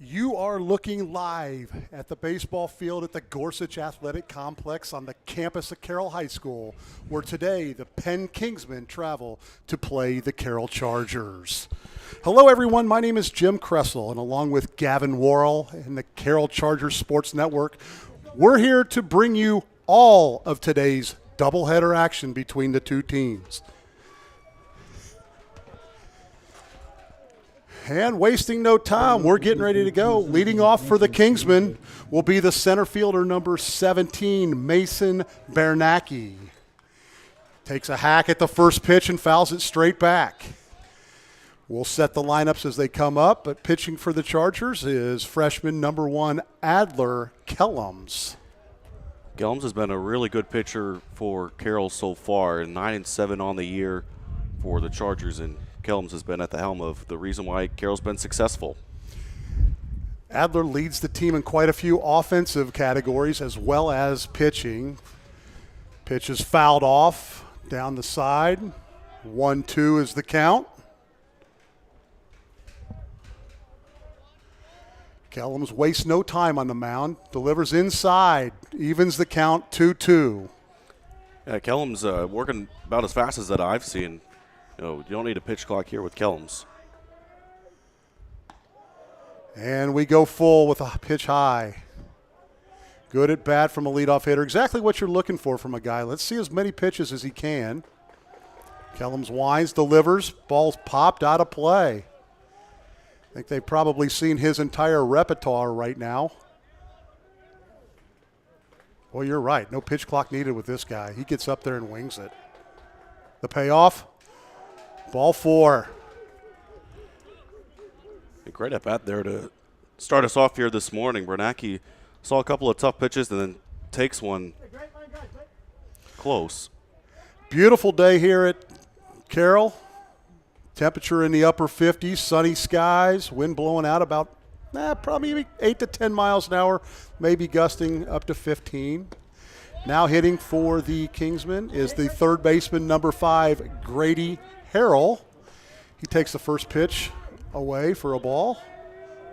You are looking live at the baseball field at the Gorsuch Athletic Complex on the campus of Carroll High School, where today the Penn Kingsmen travel to play the Carroll Chargers. Hello, everyone. My name is Jim Kressel, and along with Gavin Worrell and the Carroll Chargers Sports Network, we're here to bring you all of today's doubleheader action between the two teams. And wasting no time, we're getting ready to go. Leading off for the Kingsmen will be the center fielder number 17, Mason Bernacki. Takes a hack at the first pitch and fouls it straight back. We'll set the lineups as they come up, but pitching for the Chargers is freshman number 1, Adler Kellums. Kellums has been a really good pitcher for Carroll so far, 9-7 on the year for the Chargers, and Kellums has been at the helm of the reason why Carroll's been successful. Adler leads the team in quite a few offensive categories as well as pitching. Pitch is fouled off down the side. 1-2 is the count. Kellums wastes no time on the mound, delivers inside, evens the count 2-2. Yeah, Kellums working about as fast as that I've seen. You don't need a pitch clock here with Kellums. And we go full with a pitch high. Good at bat from a leadoff hitter. Exactly what you're looking for from a guy. Let's see as many pitches as he can. Kellums winds, delivers. Ball's popped out of play. I think they've probably seen his entire repertoire right now. Well, you're right. No pitch clock needed with this guy. He gets up there and wings it. The payoff. Ball 4. A great at bat there to start us off here this morning. Bernacki saw a couple of tough pitches and then takes one close. Beautiful day here at Carroll. Temperature in the upper 50s, sunny skies, wind blowing out about probably 8 to 10 miles an hour, maybe gusting up to 15. Now hitting for the Kingsmen is the third baseman, number 5, Grady Carroll. He takes the first pitch away for a ball.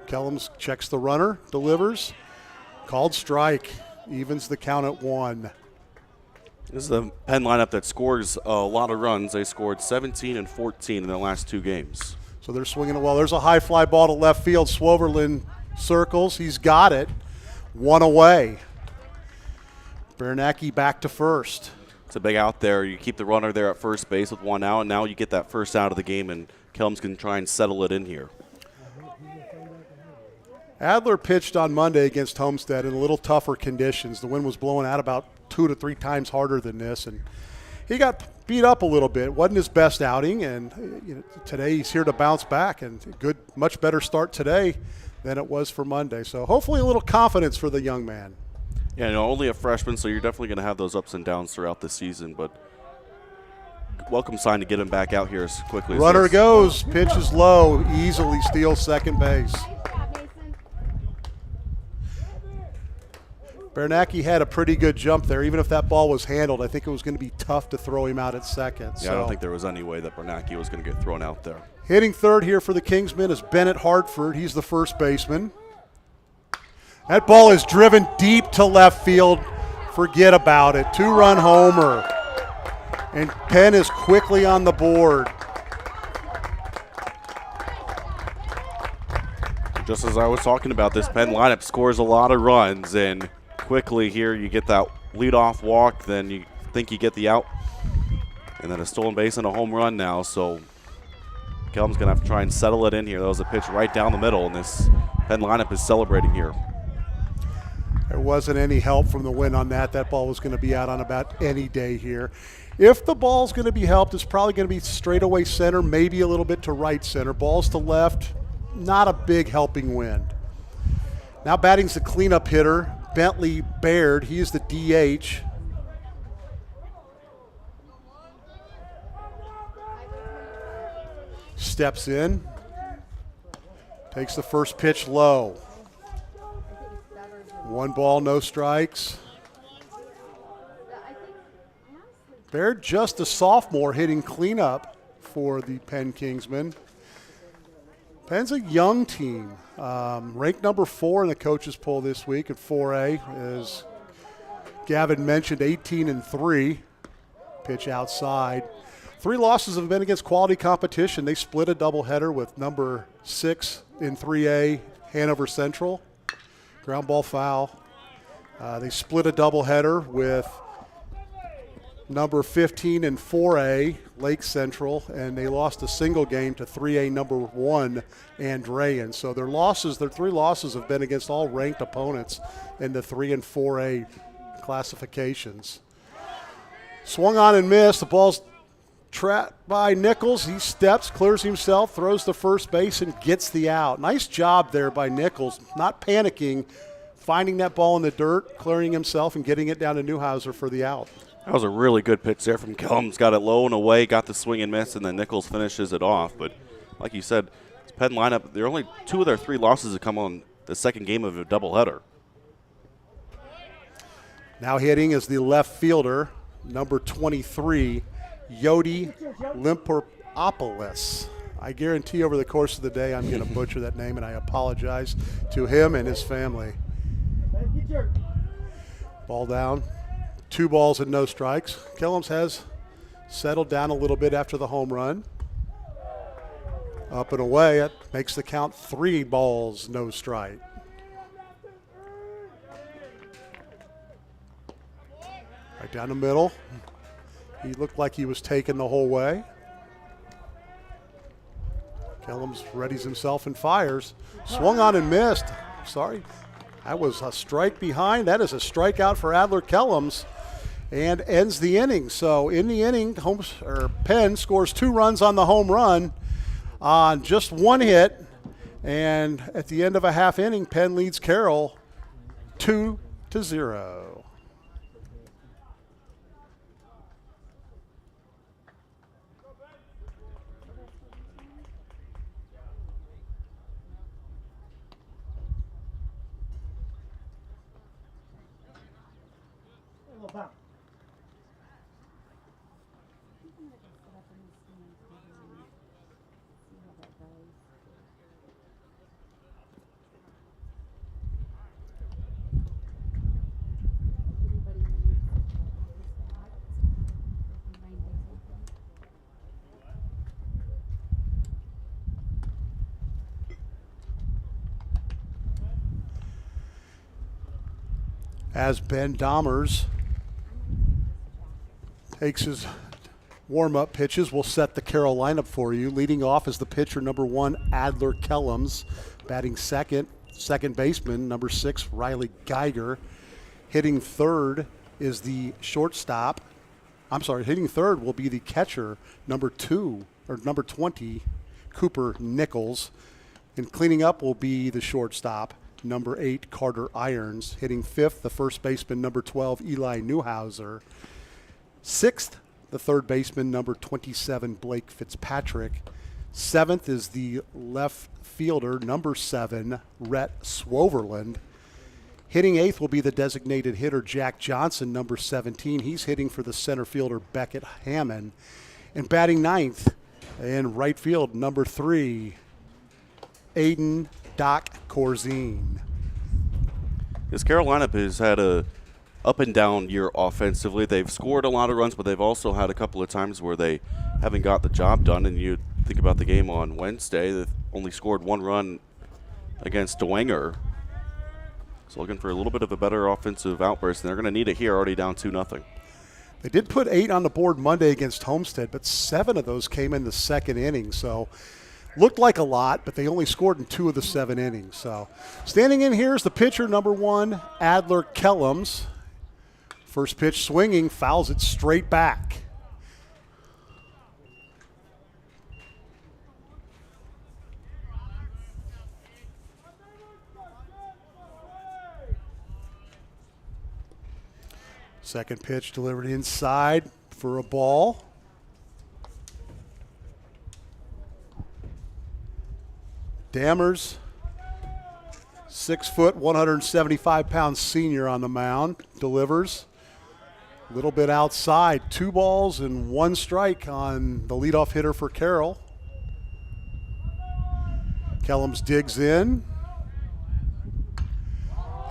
Kellums checks the runner, delivers. Called strike, evens the count at 1. This is the Penn lineup that scores a lot of runs. They scored 17 and 14 in their last 2 games. So they're swinging it well. There's a high fly ball to left field. Swoverlin circles. He's got it. 1 away. Bernacki back to first. It's a big out there. You keep the runner there at first base with 1 out, and now you get that first out of the game, and Kellums can try and settle it in here. Adler pitched on Monday against Homestead in a little tougher conditions. The wind was blowing out about 2 to 3 times harder than this, and he got beat up a little bit. Wasn't his best outing, and today he's here to bounce back, and much better start today than it was for Monday. So hopefully a little confidence for the young man. Yeah, only a freshman, so you're definitely going to have those ups and downs throughout the season, but welcome sign to get him back out here as quickly as Runner goes, pitch is low, easily steals second base. Bernacki had a pretty good jump there. Even if that ball was handled, I think it was going to be tough to throw him out at second. Yeah, I don't think there was any way that Bernacki was going to get thrown out there. Hitting third here for the Kingsmen is Bennett Hartford. He's the first baseman. That ball is driven deep to left field. Forget about it. 2-run homer. And Penn is quickly on the board. Just as I was talking about, this Penn lineup scores a lot of runs, and quickly here you get that leadoff walk, then you think you get the out, and then a stolen base and a home run now. So Kellums going to have to try and settle it in here. That was a pitch right down the middle, and this Penn lineup is celebrating here. There wasn't any help from the wind on that. That ball was going to be out on about any day here. If the ball's going to be helped, it's probably going to be straightaway center, maybe a little bit to right center. Balls to left, not a big helping wind. Now batting's the cleanup hitter, Bentley Baird. He is the DH. Steps in, takes the first pitch low. 1 ball, no strikes. Baird, just a sophomore, hitting cleanup for the Penn Kingsmen. Penn's a young team. Ranked number 4 in the coaches poll this week at 4A. As Gavin mentioned, 18-3. Pitch outside. 3 losses have been against quality competition. They split a doubleheader with number 6 in 3A, Hanover Central. Ground ball foul. They split a doubleheader with number 15 in 4A, Lake Central, and they lost a single game to 3A number 1, Andrean. So their 3 losses have been against all ranked opponents in the 3 and 4A classifications. Swung on and missed. The ball's trapped by Nichols. He steps, clears himself, throws to first base, and gets the out. Nice job there by Nichols, not panicking, finding that ball in the dirt, clearing himself, and getting it down to Newhouser for the out. That was a really good pitch there from Kellums. Got it low and away, got the swing and miss, and then Nichols finishes it off. But like you said, this Penn lineup, there are only 2 of their 3 losses that come on the second game of a doubleheader. Now hitting is the left fielder, number 23, Yodi Limperopoulos. I guarantee over the course of the day I'm going to butcher that name, and I apologize to him and his family. Ball down. 2 balls and no strikes. Kellums has settled down a little bit after the home run. Up and away, it makes the count 3 balls, no strike. Right down the middle. He looked like he was taken the whole way. Kellums readies himself and fires. Swung on and missed. Sorry. That was a strike behind. That is a strikeout for Adler Kellums and ends the inning. So in the inning, Penn scores 2 runs on the home run on just 1 hit. And at the end of a half inning, Penn leads Carroll 2-0. As Ben Dahmers takes his warm-up pitches, we'll set the Carroll lineup for you. Leading off is the pitcher, number 1, Adler Kellums. Batting second baseman, number 6, Riley Geiger. Hitting third is the shortstop. Hitting third will be the catcher, number 20, Cooper Nichols. And cleaning up will be the shortstop, number 8, Carter Irons. Hitting fifth, the first baseman, number 12, Eli Newhouser. Sixth, the third baseman, number 27, Blake Fitzpatrick. Seventh is the left fielder, number 7, Rhett Swoverland. Hitting eighth will be the designated hitter, Jack Johnson, number 17. He's hitting for the center fielder, Beckett Hammond. And batting ninth in right field, number 3, Aiden Doc Corzine. This Carroll lineup has had a up and down year offensively. They've scored a lot of runs, but they've also had a couple of times where they haven't got the job done. And you think about the game on Wednesday, they've only scored 1 run against Dwenger. So looking for a little bit of a better offensive outburst, and they're going to need it here, already down 2-0. They did put 8 on the board Monday against Homestead, but 7 of those came in the second inning. So looked like a lot, but they only scored in 2 of the 7 innings. So standing in here is the pitcher, number 1, Adler Kellums. First pitch swinging, fouls it straight back. Second pitch delivered inside for a ball. Dammers, 6 foot, 175-pound senior on the mound, delivers. A little bit outside, 2 balls and 1 strike on the leadoff hitter for Carroll. Kellums digs in.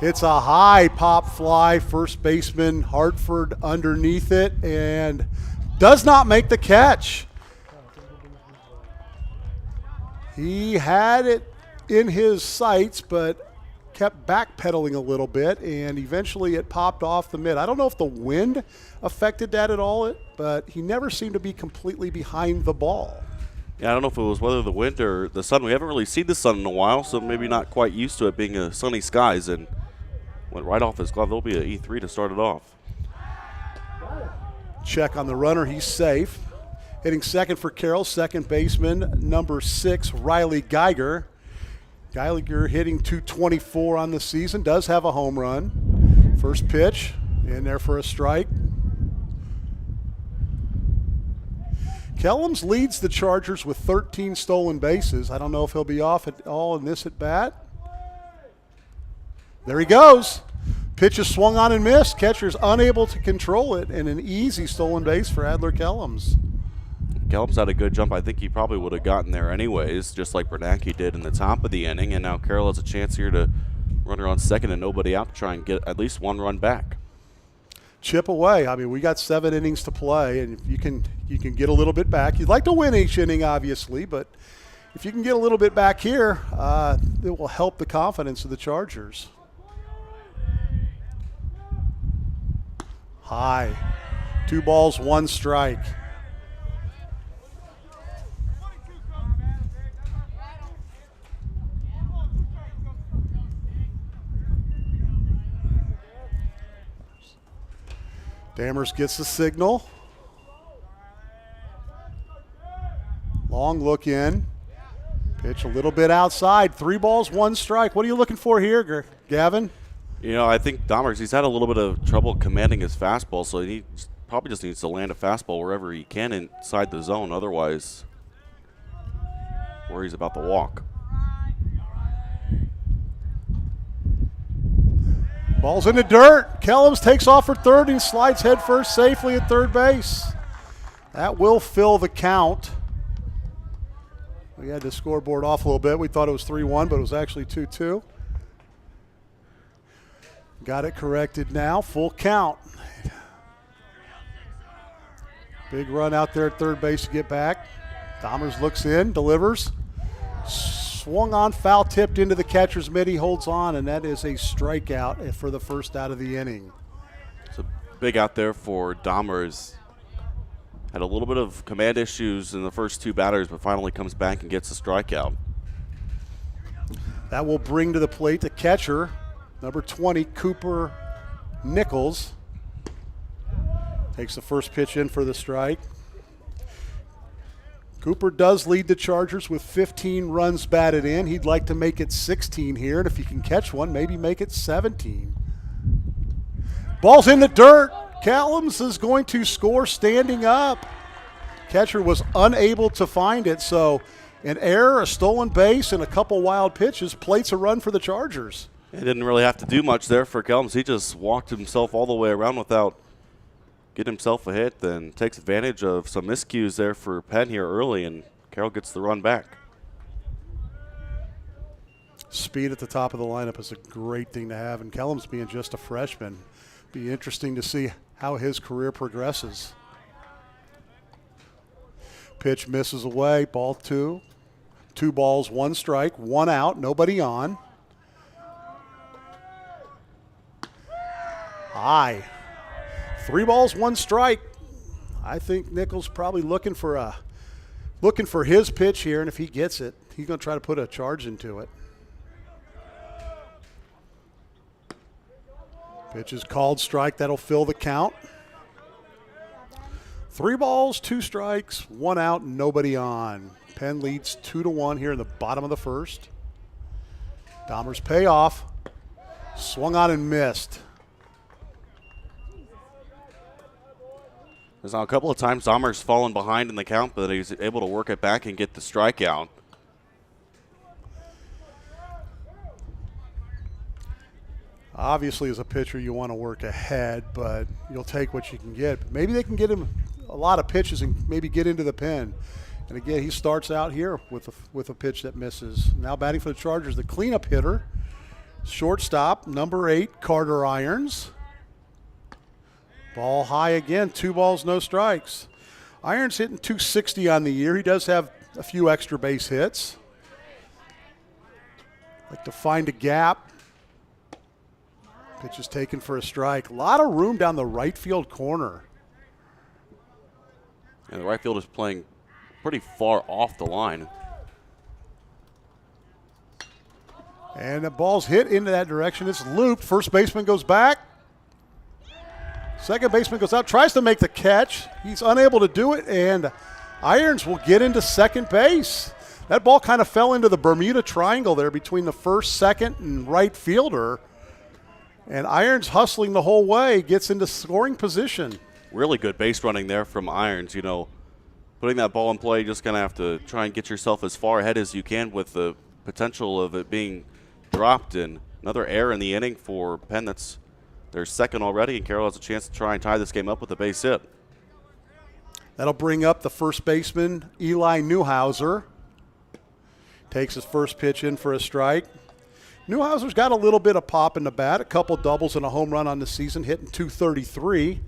Hits a high pop fly. First baseman Hartford underneath it and does not make the catch. He had it in his sights, but kept backpedaling a little bit, and eventually it popped off the mid. I don't know if the wind affected that at all, but he never seemed to be completely behind the ball. Yeah, I don't know if it was whether the wind or the sun. We haven't really seen the sun in a while, so maybe not quite used to it being sunny skies, and went right off his glove. There'll be an E3 to start it off. Check on the runner. He's safe. Hitting second for Carroll, second baseman, number 6, Riley Geiger. Geiger hitting .224 on the season, does have a home run. First pitch, in there for a strike. Kellums leads the Chargers with 13 stolen bases. I don't know if he'll be off at all in this at bat. There he goes. Pitch is swung on and missed. Catcher's unable to control it, and an easy stolen base for Adler Kellums. Kellums had a good jump. I think he probably would have gotten there anyways, just like Bernanke did in the top of the inning, and now Carroll has a chance here to run her on second and nobody out to try and get at least one run back. Chip away. I mean, we got 7 innings to play, and if you can get a little bit back. You'd like to win each inning, obviously, but if you can get a little bit back here, it will help the confidence of the Chargers. High. 2 balls, 1 strike. Dammers gets the signal. Long look in. Pitch a little bit outside. 3 balls, 1 strike. What are you looking for here, Gavin? You know, I think Dammers, he's had a little bit of trouble commanding his fastball, so he probably just needs to land a fastball wherever he can inside the zone. Otherwise, worries about the walk. Ball's in the dirt. Kellums takes off for third and slides headfirst safely at third base. That will fill the count. We had the scoreboard off a little bit. We thought it was 3-1, but it was actually 2-2. Got it corrected now. Full count. Big run out there at third base to get back. Dammers looks in, delivers. Swung on, foul tipped into the catcher's mitt. He holds on, and that is a strikeout for the first out of the inning. It's a big out there for Dammers. Had a little bit of command issues in the first 2 batters, but finally comes back and gets a strikeout. That will bring to the plate the catcher, number 20, Cooper Nichols. Takes the first pitch in for the strike. Cooper does lead the Chargers with 15 runs batted in. He'd like to make it 16 here, and if he can catch one, maybe make it 17. Ball's in the dirt. Kellums is going to score standing up. Catcher was unable to find it, so an error, a stolen base, and a couple wild pitches plates a run for the Chargers. He didn't really have to do much there for Kellums. He just walked himself all the way around without getting himself a hit, then takes advantage of some miscues there for Penn here early, and Carroll gets the run back. Speed at the top of the lineup is a great thing to have, and Kellums being just a freshman. Be interesting to see how his career progresses. Pitch misses away, ball 2. 2 balls, 1 strike, 1 out, nobody on. High. 3 balls, 1 strike. I think Nichols probably looking for his pitch here, and if he gets it, he's going to try to put a charge into it. Pitch is called, strike. That'll fill the count. 3 balls, 2 strikes, 1 out, nobody on. Penn leads 2-1 here in the bottom of the first. Dammers payoff. Swung on and missed. There's now a couple of times Dammers fallen behind in the count, but he's able to work it back and get the strikeout. Obviously, as a pitcher, you want to work ahead, but you'll take what you can get. Maybe they can get him a lot of pitches and maybe get into the pen. And again, he starts out here with a pitch that misses. Now batting for the Chargers, the cleanup hitter, shortstop, number 8, Carter Irons. Ball high again, 2 balls, no strikes. Irons hitting .260 on the year. He does have a few extra base hits. Like to find a gap. Pitch is taken for a strike. A lot of room down the right field corner. And the right field is playing pretty far off the line. And the ball's hit into that direction. It's looped. First baseman goes back. Second baseman goes out, tries to make the catch. He's unable to do it, and Irons will get into second base. That ball kind of fell into the Bermuda Triangle there between the first, second, and right fielder. And Irons, hustling the whole way, gets into scoring position. Really good base running there from Irons. You know, putting that ball in play, just going to have to try and get yourself as far ahead as you can with the potential of it being dropped. And another error in the inning for Penn. That's their second already, and Carroll has a chance to try and tie this game up with a base hit. That'll bring up the first baseman, Eli Newhouser. Takes his first pitch in for a strike. Newhouser's got a little bit of pop in the bat, a couple doubles and a home run on the season, hitting .233.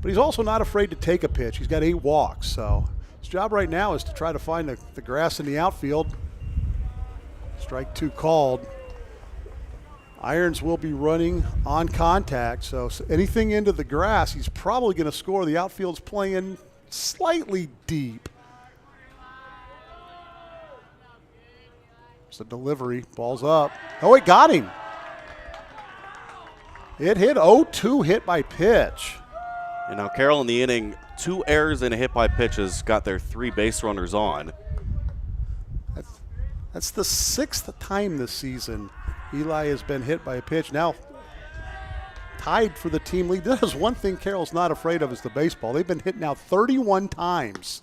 But he's also not afraid to take a pitch. He's got 8 walks, so his job right now is to try to find the grass in the outfield. Strike 2 called. Irons will be running on contact, so anything into the grass, he's probably going to score. The outfield's playing slightly deep. It's a delivery. Ball's up. Oh, it got him. It hit 0-2 hit by pitch. And now Carroll in the inning, 2 errors and a hit by pitch has got their 3 base runners on. That's the 6th time this season Eli has been hit by a pitch. Now tied for the team lead. That is one thing Carroll's not afraid of is the baseball. They've been hit now 31 times.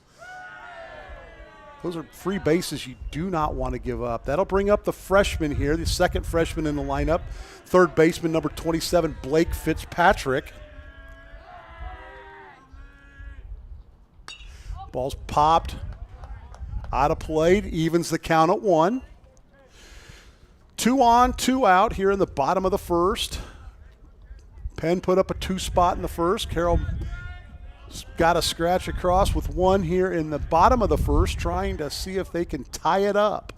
Those are free bases you do not want to give up. That'll bring up the freshman here, the second freshman in the lineup, third baseman, number 27, Blake Fitzpatrick. Ball's popped out of play, evens the count at 1. 2 on, 2 out here in the bottom of the first. Penn put up a 2 spot in the first. Carroll got a scratch across with 1 here in the bottom of the first, trying to see if they can tie it up.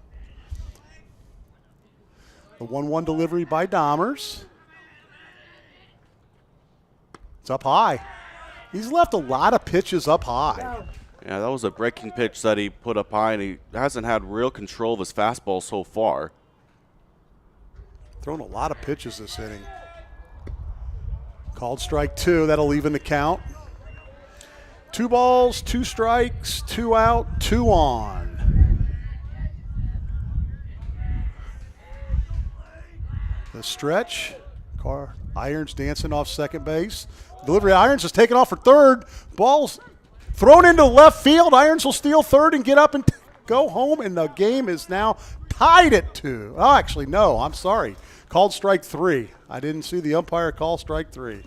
The 1-1 delivery by Dahmers. It's up high. He's left a lot of pitches up high. Yeah, that was a breaking pitch that he put up high, and he hasn't had real control of his fastball so far. Thrown a lot of pitches this inning. Called strike 2. That'll even the count. 2 balls, 2 strikes, 2 out, 2 on. The stretch. Irons dancing off second base. Delivery, Irons is taken off for third. Ball's thrown into left field. Irons will steal third and get up and go home, and the game is now tied at 2. Oh, actually, no, I'm sorry. Called strike 3. I didn't see the umpire call strike 3.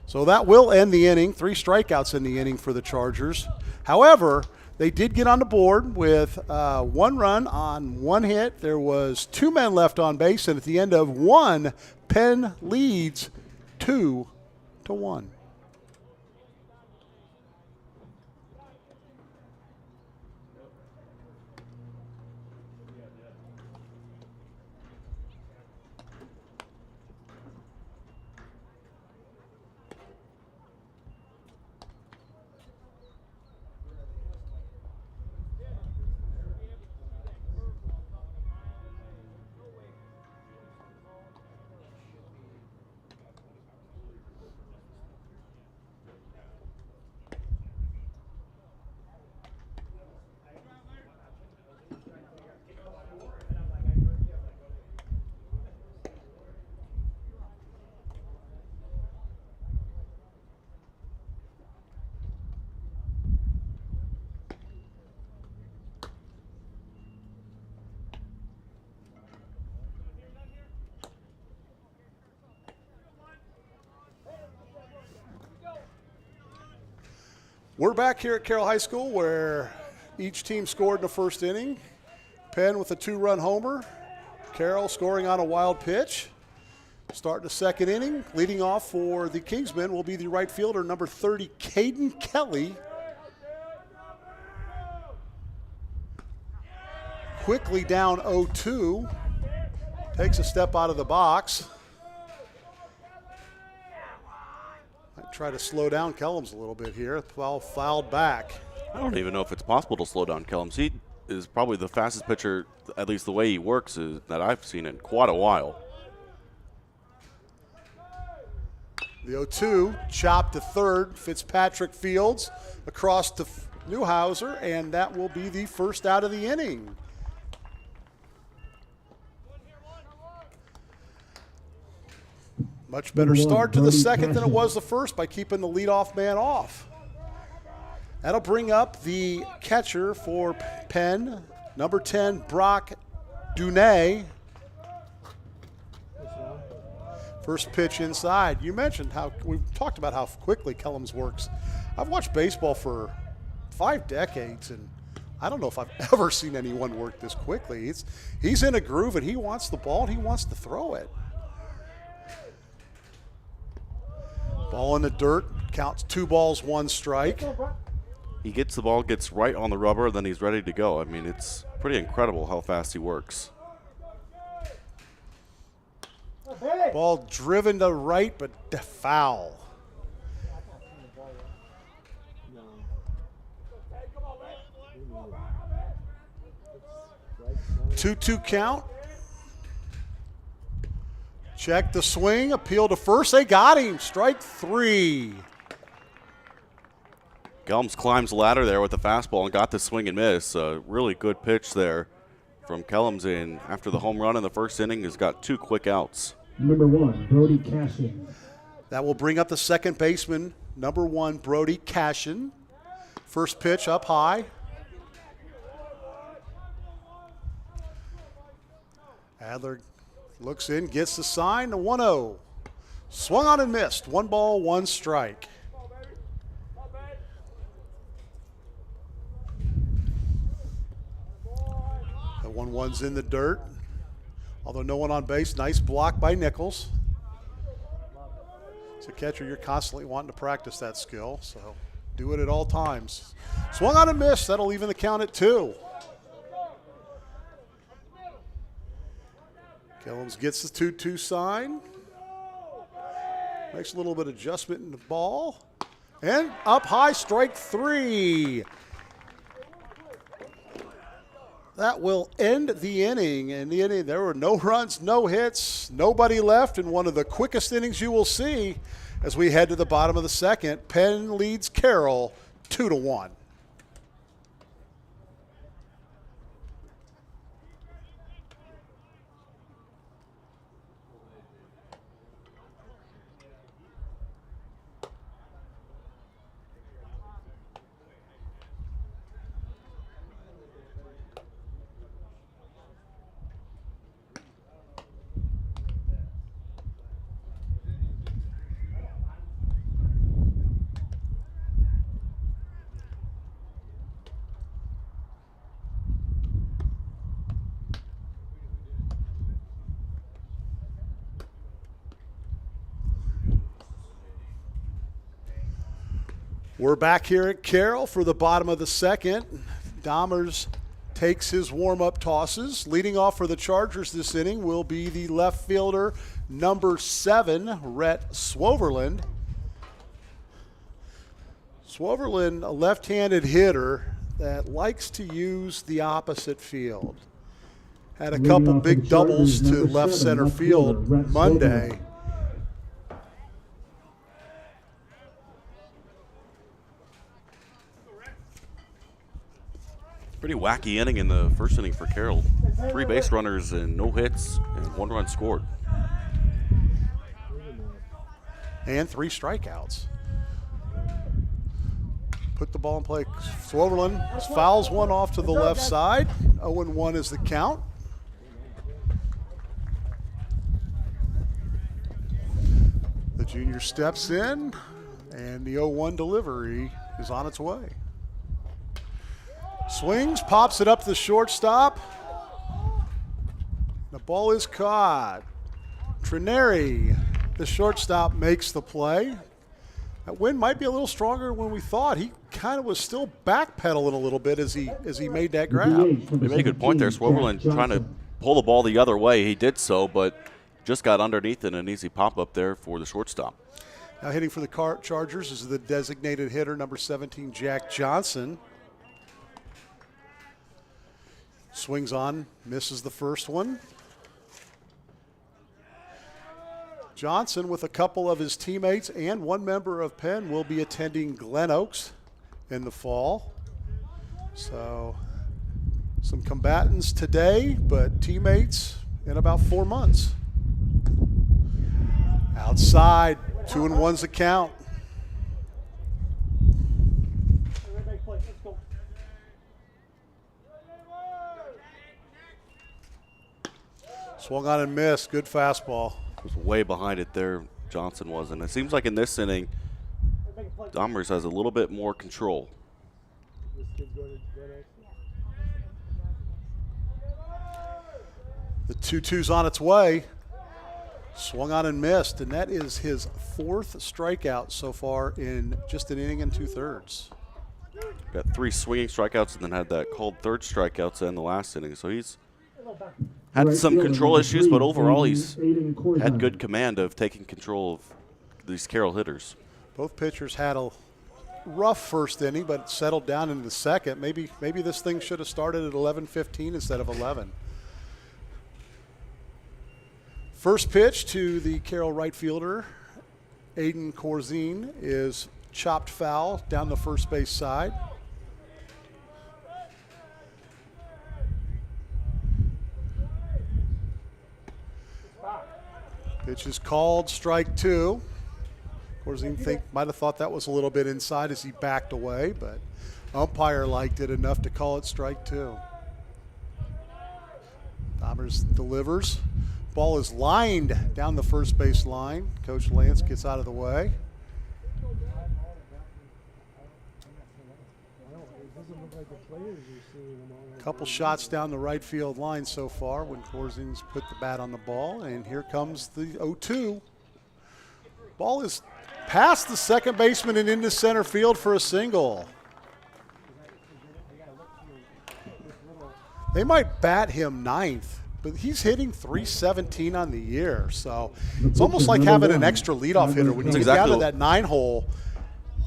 So that will end the inning. 3 strikeouts in the inning for the Chargers. However, they did get on the board with 1 run on 1 hit. There was 2 men left on base, and at the end of 1, Penn leads 2-1. We're back here at Carroll High School where each team scored in the first inning. Penn with a 2-run homer. Carroll scoring on a wild pitch. Starting the second inning. Leading off for the Kingsmen will be the right fielder, number 30, Caden Kelly. Quickly down 0-2. Takes a step out of the box. Might try to slow down Kellums a little bit here. Ball fouled back. I don't even know if it's possible to slow down Kellums. He is probably the fastest pitcher, at least the way he works, that I've seen in quite a while. The 0-2, chopped to third. Fitzpatrick fields across to Newhauser, and that will be the first out of the inning. Much better start to the second than it was the first by keeping the leadoff man off. That'll bring up the catcher for Penn, number 10, Brock Dunay. First pitch inside. You mentioned how we've talked about how quickly Kellums works. I've watched baseball for 5 decades, and I don't know if I've ever seen anyone work this quickly. He's in a groove, and he wants the ball, and he wants to throw it. Ball in the dirt, counts 2 balls, 1 strike. He gets the ball, gets right on the rubber, then he's ready to go. I mean, it's pretty incredible how fast he works. Ball driven to right, but foul. 2-2 count. Check the swing, appeal to first. They got him. Strike 3. Kellums climbs the ladder there with the fastball and got the swing and miss. A really good pitch there from Kellums in after the home run in the first inning. Has got 2 quick outs. Number 1, Brody Cashin. That will bring up the second baseman, number 1, Brody Cashin. First pitch up high. Adler looks in, gets the sign, the 1-0. Swung on and missed. 1 ball, 1 strike. The 1-1's in the dirt. Although no one on base, nice block by Nichols. As a catcher, you're constantly wanting to practice that skill, so do it at all times. Swung on and missed. That'll even the count at 2. Kellums gets the 2-2 sign. Makes a little bit of adjustment in the ball. And up high, strike 3. That will end the inning. In the inning, there were no runs, no hits, nobody left, and one of the quickest innings you will see as we head to the bottom of the second. Penn leads Carroll 2-1. We're back here at Carroll for the bottom of the second. Dahmers takes his warm-up tosses. Leading off for the Chargers this inning will be the left fielder, number 7, Rhett Swoverland. Swoverland, a left-handed hitter that likes to use the opposite field. Had a couple big doubles to left center field Monday. Pretty wacky inning in the first inning for Carroll. 3 base runners and no hits and 1 run scored. And 3 strikeouts. Put the ball in play. Swoverland fouls one off to the left side. 0-1 is the count. The junior steps in, and the 0-1 delivery is on its way. Swings, pops it up to the shortstop. The ball is caught. Trineri, the shortstop, makes the play. That wind might be a little stronger than we thought. He kind of was still backpedaling a little bit as he made that grab. You made a good point there. Swoverland trying to pull the ball the other way. He did so, but just got underneath it, an easy pop-up there for the shortstop. Now hitting for the Chargers is the designated hitter, number 17, Jack Johnson. Swings on, misses the first one. Johnson, with a couple of his teammates and one member of Penn, will be attending Glen Oaks in the fall. So some combatants today, but teammates in about 4 months. Outside, 2-1's the count. Swung on and missed. Good fastball. Was way behind it there, Johnson was. And it seems like in this inning, Domers has a little bit more control. The 2-2's on its way. Swung on and missed, and that is his 4th strikeout so far in just an inning and 2/3. Got 3 swinging strikeouts and then had that called third strikeout to end the last inning. So he's had some control issues, but overall he's had good command of taking control of these Carroll hitters. Both pitchers had a rough first inning, but settled down into the second. Maybe this thing should have started at 11:15 instead of 11. First pitch to the Carroll right fielder, Aiden Corzine, is chopped foul down the first base side. Pitch is called, strike 2. Corzine might have thought that was a little bit inside as he backed away, but umpire liked it enough to call it strike 2. Domers delivers. Ball is lined down the first base line. Coach Lance gets out of the way. Couple shots down the right field line so far when Corzine's put the bat on the ball, and here comes the 0-2. Ball is past the second baseman and into center field for a single. They might bat him 9th, but he's hitting .317 on the year. So it's almost like having an extra leadoff hitter. When you get down to that 9 hole,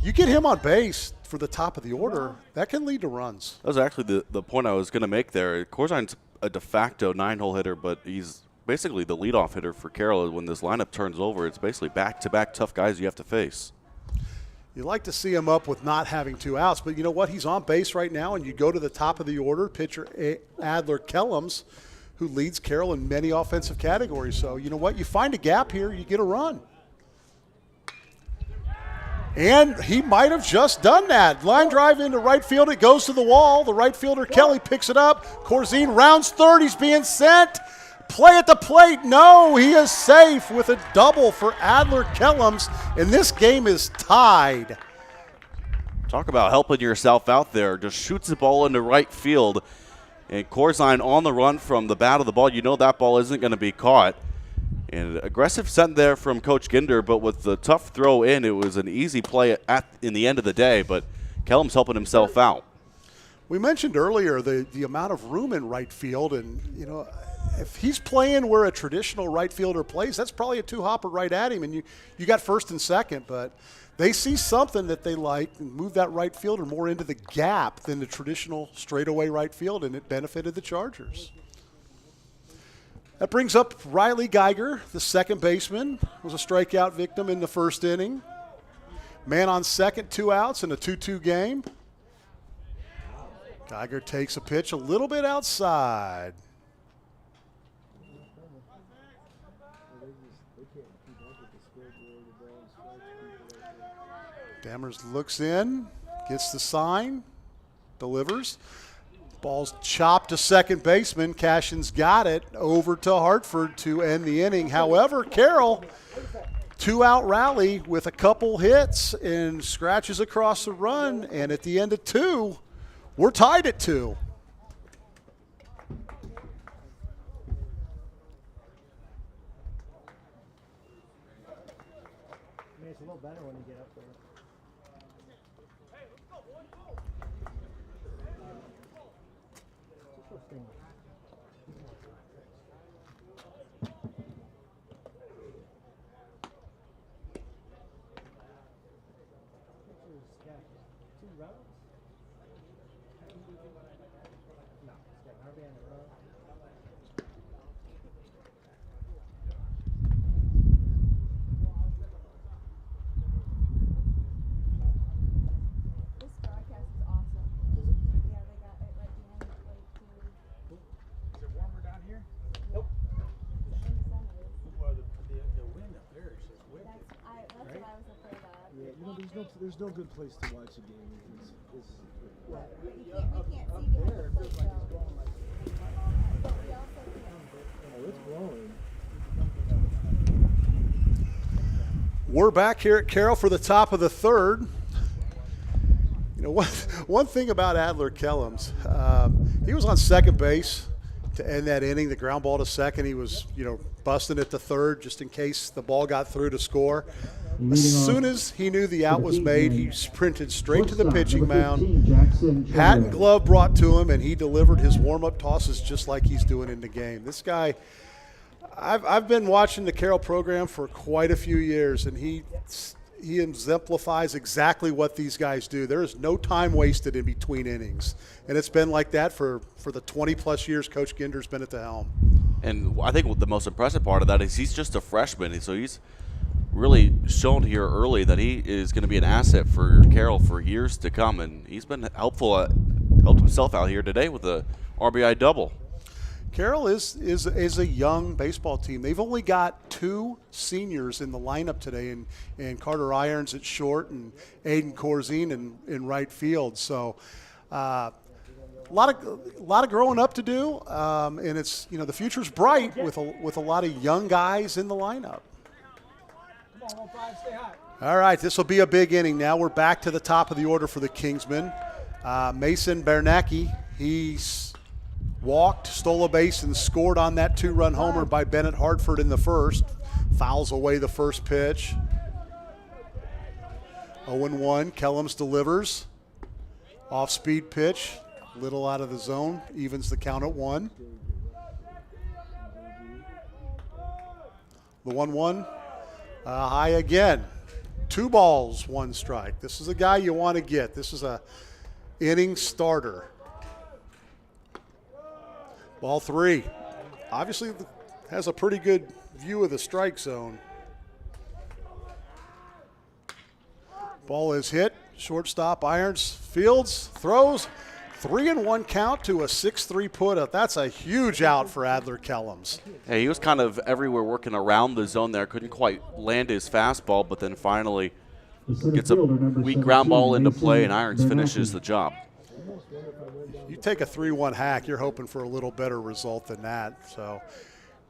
you get him on base for the top of the order, that can lead to runs. That was actually the point I was going to make there. Corzine's a de facto 9-hole hitter, but he's basically the leadoff hitter for Carroll. When this lineup turns over, it's basically back-to-back tough guys you have to face. You'd like to see him up with not having 2 outs, but you know what? He's on base right now, and you go to the top of the order, pitcher Adler Kellums, who leads Carroll in many offensive categories. So you know what? You find a gap here, you get a run. And he might have just done that. Line drive into right field. It goes to the wall. The right fielder, Kelly, picks it up. Corzine rounds third. He's being sent. Play at the plate. No, he is safe with a double for Adler Kellums. And this game is tied. Talk about helping yourself out there. Just shoots the ball into right field. And Corzine on the run from the bat of the ball. You know that ball isn't going to be caught. And aggressive sent there from Coach Ginder, but with the tough throw in, it was an easy play in the end of the day, but Kellum's helping himself out. We mentioned earlier the amount of room in right field, and, you know, if he's playing where a traditional right fielder plays, that's probably a 2-hopper right at him, and you got first and second, but they see something that they like and move that right fielder more into the gap than the traditional straightaway right field, and it benefited the Chargers. That brings up Riley Geiger, the second baseman, was a strikeout victim in the first inning. Man on second, 2 outs in a 2-2 game. Geiger takes a pitch a little bit outside. Dammers looks in, gets the sign, delivers. Ball's chopped to second baseman. Cashin's got it over to Hartford to end the inning. However, Carroll 2-out rally with a couple hits and scratches across the run. And at the end of 2, we're tied at 2. It's a little better when you get up there. This broadcast is awesome. Yeah, they got it right behind the plate too. Is it warmer down here? Nope. Well, the wind up there is just wicked. That's what I was afraid of. Yeah, you know, there's no good place to watch a game. But we can't see behind the plate though. But we also can't. It's blowing. We're back here at Carroll for the top of the 3rd. You know, one thing about Adler Kellums, he was on second base to end that inning. The ground ball to second. He was, busting it to third just in case the ball got through to score. As soon as he knew the out was made, he sprinted straight to the pitching mound. Hat and glove brought to him, and he delivered his warm-up tosses just like he's doing in the game. This guy, I've been watching the Carroll program for quite a few years, and he exemplifies exactly what these guys do. There is no time wasted in between innings, and it's been like that for the 20-plus years Coach Ginder's been at the helm. And I think the most impressive part of that is he's just a freshman, so he's really shown here early that he is going to be an asset for Carroll for years to come, and he's been helped himself out here today with a RBI double. Carroll is a young baseball team. They've only got 2 seniors in the lineup today, and Carter Irons at short and Aiden Corzine in right field. So a lot of growing up to do, and it's the future's bright with a lot of young guys in the lineup. Come on, 1-5, stay hot. All right, this will be a big inning now. We're back to the top of the order for the Kingsmen. Mason Bernacki, he's walked, stole a base, and scored on that 2-run homer by Bennett Hartford in the first. Fouls away the first pitch. 0-1, Kellums delivers. Off-speed pitch, little out of the zone, evens the count at 1. The 1-1, high again. 2 balls, 1 strike. This is a guy you want to get. This is a inning starter. Ball 3. Obviously has a pretty good view of the strike zone. Ball is hit. Shortstop Irons fields, throws. 3-1 count to a 6-3 put up. That's a huge out for Adler Kellums. Hey, he was kind of everywhere working around the zone there. Couldn't quite land his fastball, but then finally gets a weak ground ball into play, and Irons finishes the job. You take a 3-1 hack, you're hoping for a little better result than that. So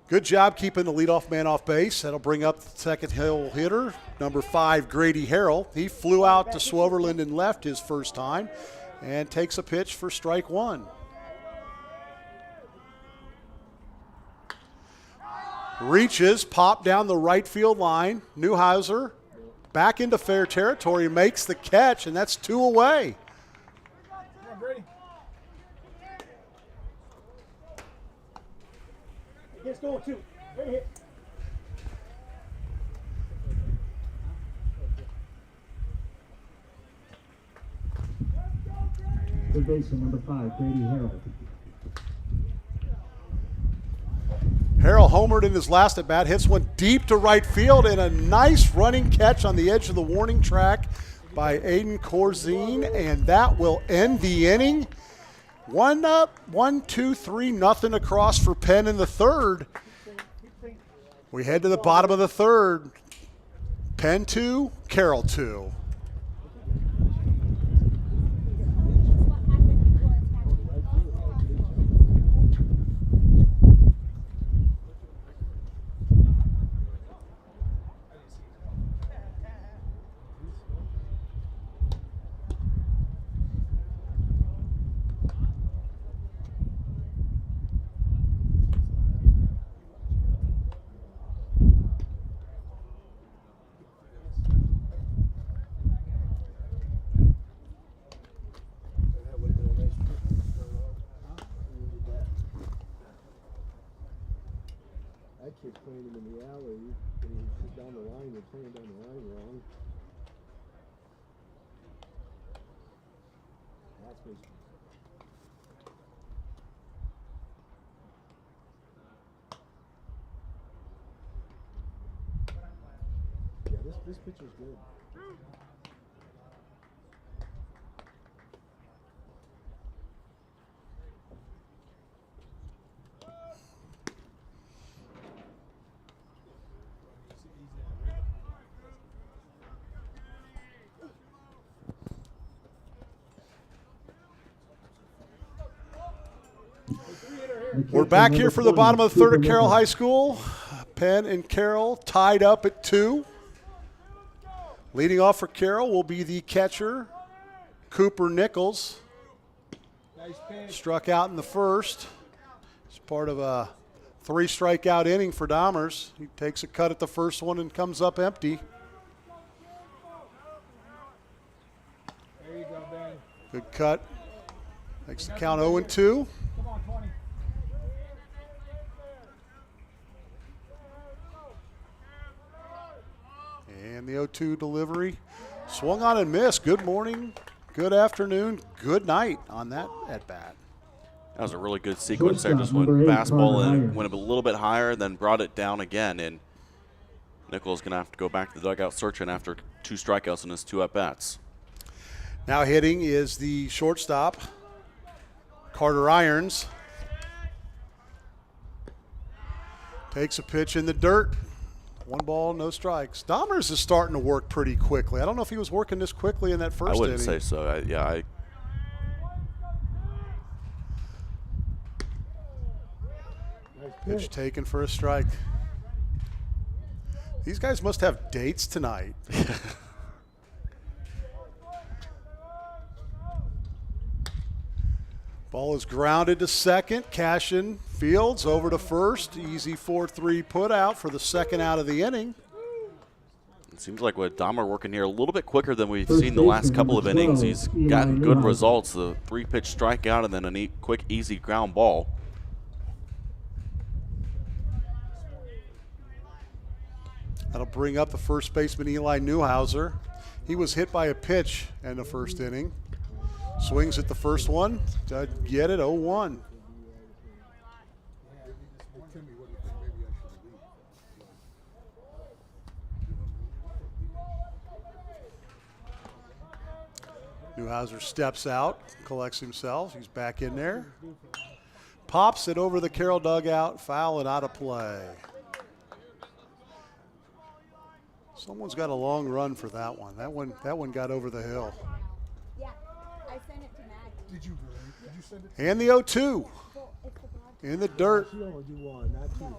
good job keeping the leadoff man off base. That'll bring up the second hill hitter, number 5, Grady Harrell. He flew out to Swoverland and left his first time and takes a pitch for strike 1. Reaches, pop down the right field line. Neuhauser back into fair territory, makes the catch, and that's 2 away. Come on, Brady. Let's go 2. Ready, hit. Third baseman, number 5, Grady Harrell. Harrell homered in his last at-bat, hits one deep to right field, and a nice running catch on the edge of the warning track by Aiden Corzine, and that will end the inning. 1 up, 1-2-3, nothing across for Penn in the 3rd. We head to the bottom of the 3rd. Penn 2, Carroll 2. playing him in the alley, and he's down the line. They're playing down the line wrong. That's what. Yeah, this pitcher's good. We're back here for the bottom of the third at Carroll High School. Penn and Carroll tied up at 2. Leading off for Carroll will be the catcher, Cooper Nichols. Nice pitch. Struck out in the first. It's part of a 3-strikeout inning for Dahmers. He takes a cut at the first one and comes up empty. There you go, Ben. Good cut. Makes the count 0-2. Come on, 20. And the 0-2 delivery. Swung on and missed. Good morning, good afternoon, good night on that at-bat. That was a really good sequence there. Just went fastball and went a little bit higher, then brought it down again. And Nichols going to have to go back to the dugout searching after 2 strikeouts in his 2 at-bats. Now hitting is the shortstop, Carter Irons. Takes a pitch in the dirt. 1 ball, no strikes. Dahmers is starting to work pretty quickly. I don't know if he was working this quickly in that first inning. I wouldn't say so. I Pitch taken for a strike. These guys must have dates tonight. Ball is grounded to second. Cashin fields over to first. Easy 4-3 put out for the second out of the inning. It seems like with Dahmer working here a little bit quicker than we've seen the last couple of innings. He's gotten good results. The 3-pitch strikeout and then a neat, quick, easy ground ball. That'll bring up the first baseman, Eli Newhouser. He was hit by a pitch in the first inning. Swings at the first one. Doesn't get it, 0-1. Newhouser steps out, collects himself. He's back in there. Pops it over the Carroll dugout, foul and out of play. Someone's got a long run for that one. That one got over the hill. Yeah, I sent it to Maggie. Did you really? Did you send it? And the 0-2 Well, it's the broadcast. in the dirt. You only do 1, not 2.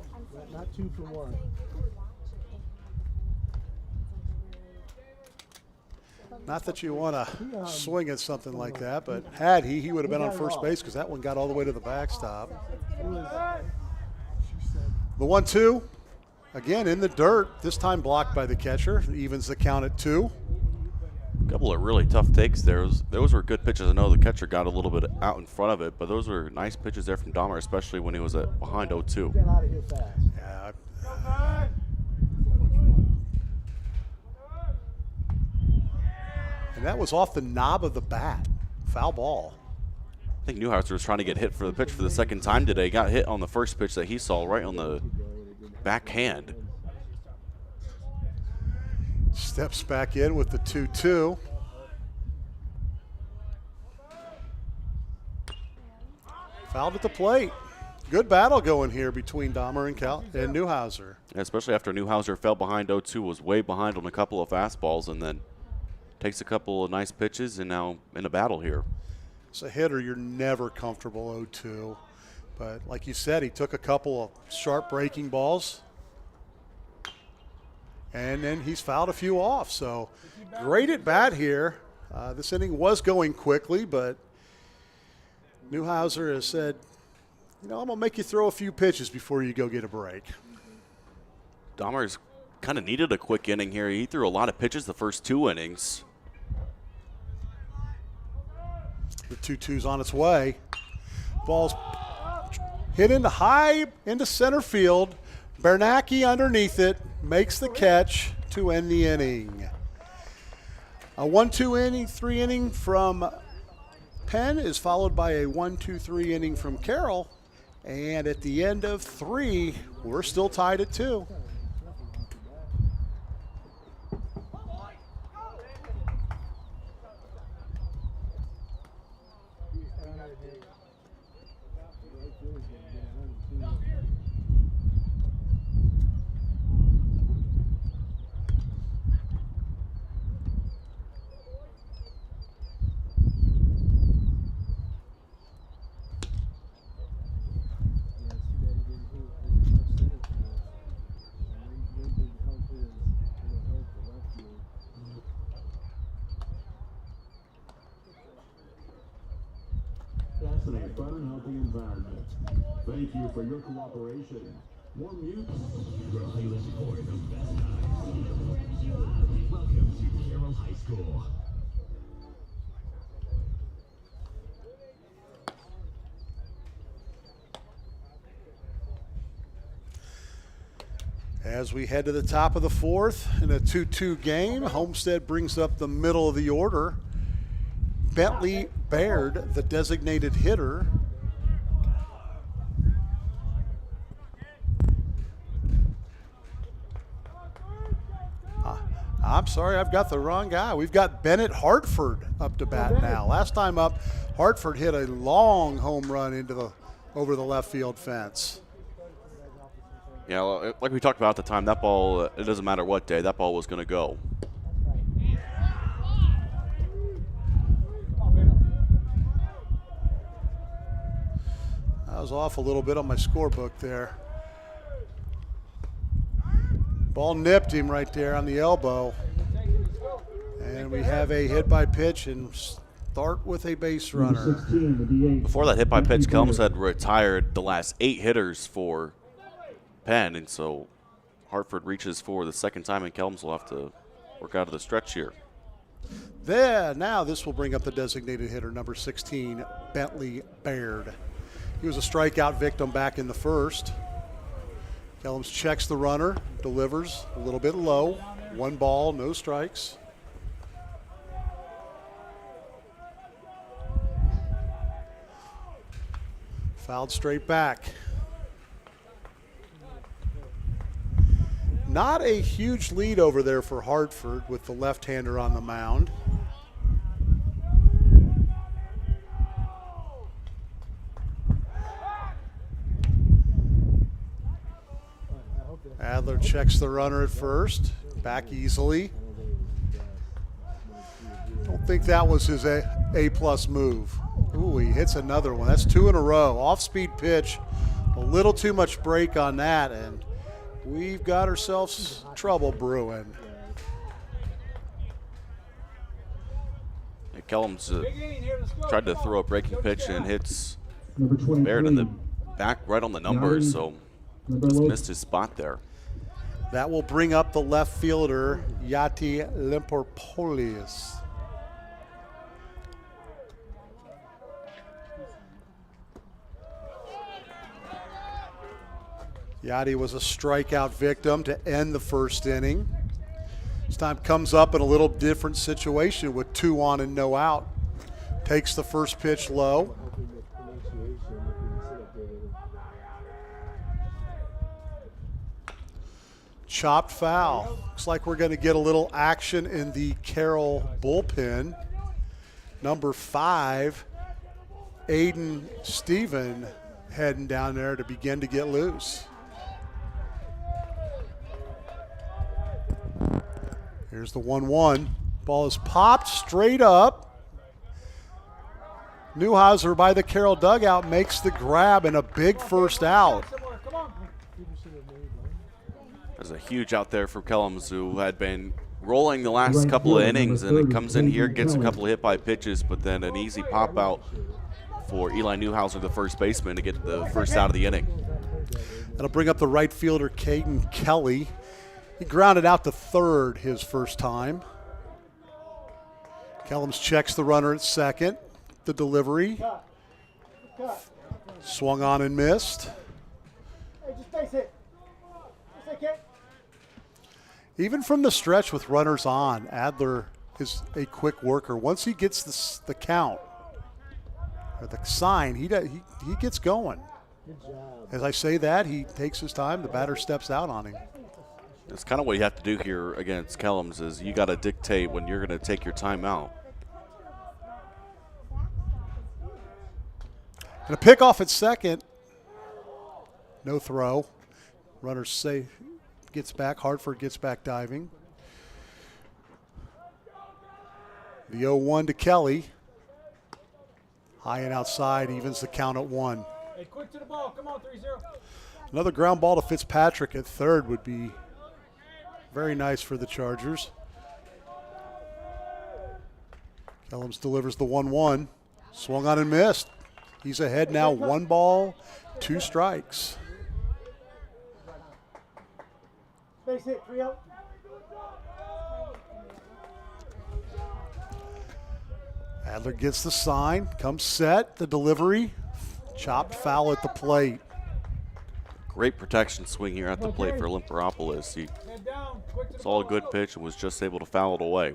Not 2 for 1. Not that you want to swing at something like that, but had he would have been on first base because that one got all the way to the backstop. The 1-2, again in the dirt, this time blocked by the catcher. Evens the count at 2. A couple of really tough takes there. Those were good pitches. I know the catcher got a little bit out in front of it, but those were nice pitches there from Dahmer, especially when he was behind 0-2. Get out of here fast. Yeah. And that was off the knob of the bat. Foul ball. I think Newhouser was trying to get hit for the pitch for the second time today. Got hit on the first pitch that he saw right on the backhand. Steps back in with the 2-2. Fouled at the plate. Good battle going here between Dahmer and Newhouser. Yeah, especially after Newhouser fell behind 0-2, was way behind on a couple of fastballs, and then takes a couple of nice pitches and now in a battle here. As a hitter, you're never comfortable 0-2. But like you said, he took a couple of sharp breaking balls. And then he's fouled a few off. So great at bat here. This inning was going quickly, but Newhouser has said, I'm going to make you throw a few pitches before you go get a break. Dahmer's kind of needed a quick inning here. He threw a lot of pitches the first 2 innings. The 2-2's on its way. Ball's hit into high into center field. Bernacki underneath it, makes the catch to end the inning. A 1-2 inning, 3 inning from Penn is followed by a 1-2-3 inning from Carroll. And at the end of 3, we're still tied at 2. A fun and healthy environment. Thank you for your cooperation. More mute. Your playlist for the best times. Welcome to Carroll High School. As we head to the top of the 4th in a 2-2 game, Homestead brings up the middle of the order. Bentley Baird, the designated hitter. I'm sorry, I've got the wrong guy. We've got Bennett Hartford up to bat now. Last time up, Hartford hit a long home run into over the left field fence. Yeah, like we talked about at the time, that ball, it doesn't matter what day, that ball was going to go. I was off a little bit on my scorebook there. Ball nipped him right there on the elbow. And we have a hit by pitch and start with a base runner. Before that hit by pitch, Kelms had retired the last 8 hitters for Penn, and so Hartford reaches for the second time, and Kelms will have to work out of the stretch here. There, now this will bring up the designated hitter, number 16, Bentley Baird. He was a strikeout victim back in the first. Kelms checks the runner, delivers a little bit low. 1 ball, no strikes. Fouled straight back. Not a huge lead over there for Hartford with the left-hander on the mound. Adler checks the runner at first, back easily. Don't think that was his A-plus move. Ooh, he hits another one. That's 2 in a row. Off-speed pitch, a little too much break on that, and we've got ourselves trouble brewing. Kelms tried to throw a breaking pitch and hits Baird in the back right on the numbers, so just missed his spot there. That will bring up the left fielder, Yati Limporpolis. Yadi was a strikeout victim to end the first inning. This time comes up in a little different situation with 2 on and no out. Takes the first pitch low. Chopped foul. Looks like we're going to get a little action in the Carroll bullpen. Number 5, Aiden Stephen, heading down there to begin to get loose. Here's the 1-1. Ball is popped straight up. Neuhauser by the Carroll dugout makes the grab and a big first out. There's a huge out there for Kelms, who had been rolling the last couple of innings, and it comes in here, gets a couple of hit by pitches, but then an easy pop out for Eli Neuhauser, the first baseman, to get the first out of the inning. That'll bring up the right fielder, Caden Kelly. He grounded out to third his first time. Kelms checks the runner at second. The delivery. Swung on and missed. Hey, just face it. Even from the stretch with runners on, Adler is a quick worker. Once he gets the count or the sign, he gets going. Good job. As I say that, he takes his time. The batter steps out on him. It's kind of what you have to do here against Kellums is you got to dictate when you're going to take your time out. And a pickoff at second. No throw. Runner safe. Gets back. Hartford gets back diving. The 0-1 to Kelly. High and outside evens the count at 1. Hey, quick to the ball. Come on, 3-0. Another ground ball to Fitzpatrick at third would be very nice for the Chargers. Kellums delivers the 1-1. Swung on and missed. He's ahead now, 1 ball, 2 strikes. Base hit, 3 out. Adler gets the sign, comes set, the delivery, chopped foul at the plate. Great protection swing here at the plate for Limperopoulos. He Head down. Quick to the saw a ball. good pitch and was just able to foul it away.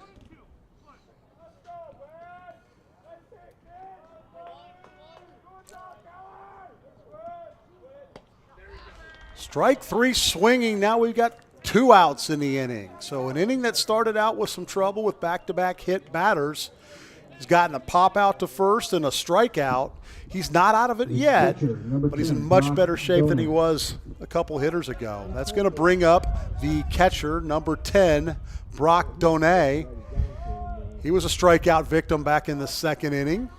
Strike 3 swinging. Now we've got 2 outs in the inning. So an inning that started out with some trouble with back-to-back hit batters. He's gotten a pop out to first and a strikeout. He's not out of it yet, but he's in much better shape than he was a couple hitters ago. That's going to bring up the catcher, number 10, Brock Donay. He was a strikeout victim back in the second inning.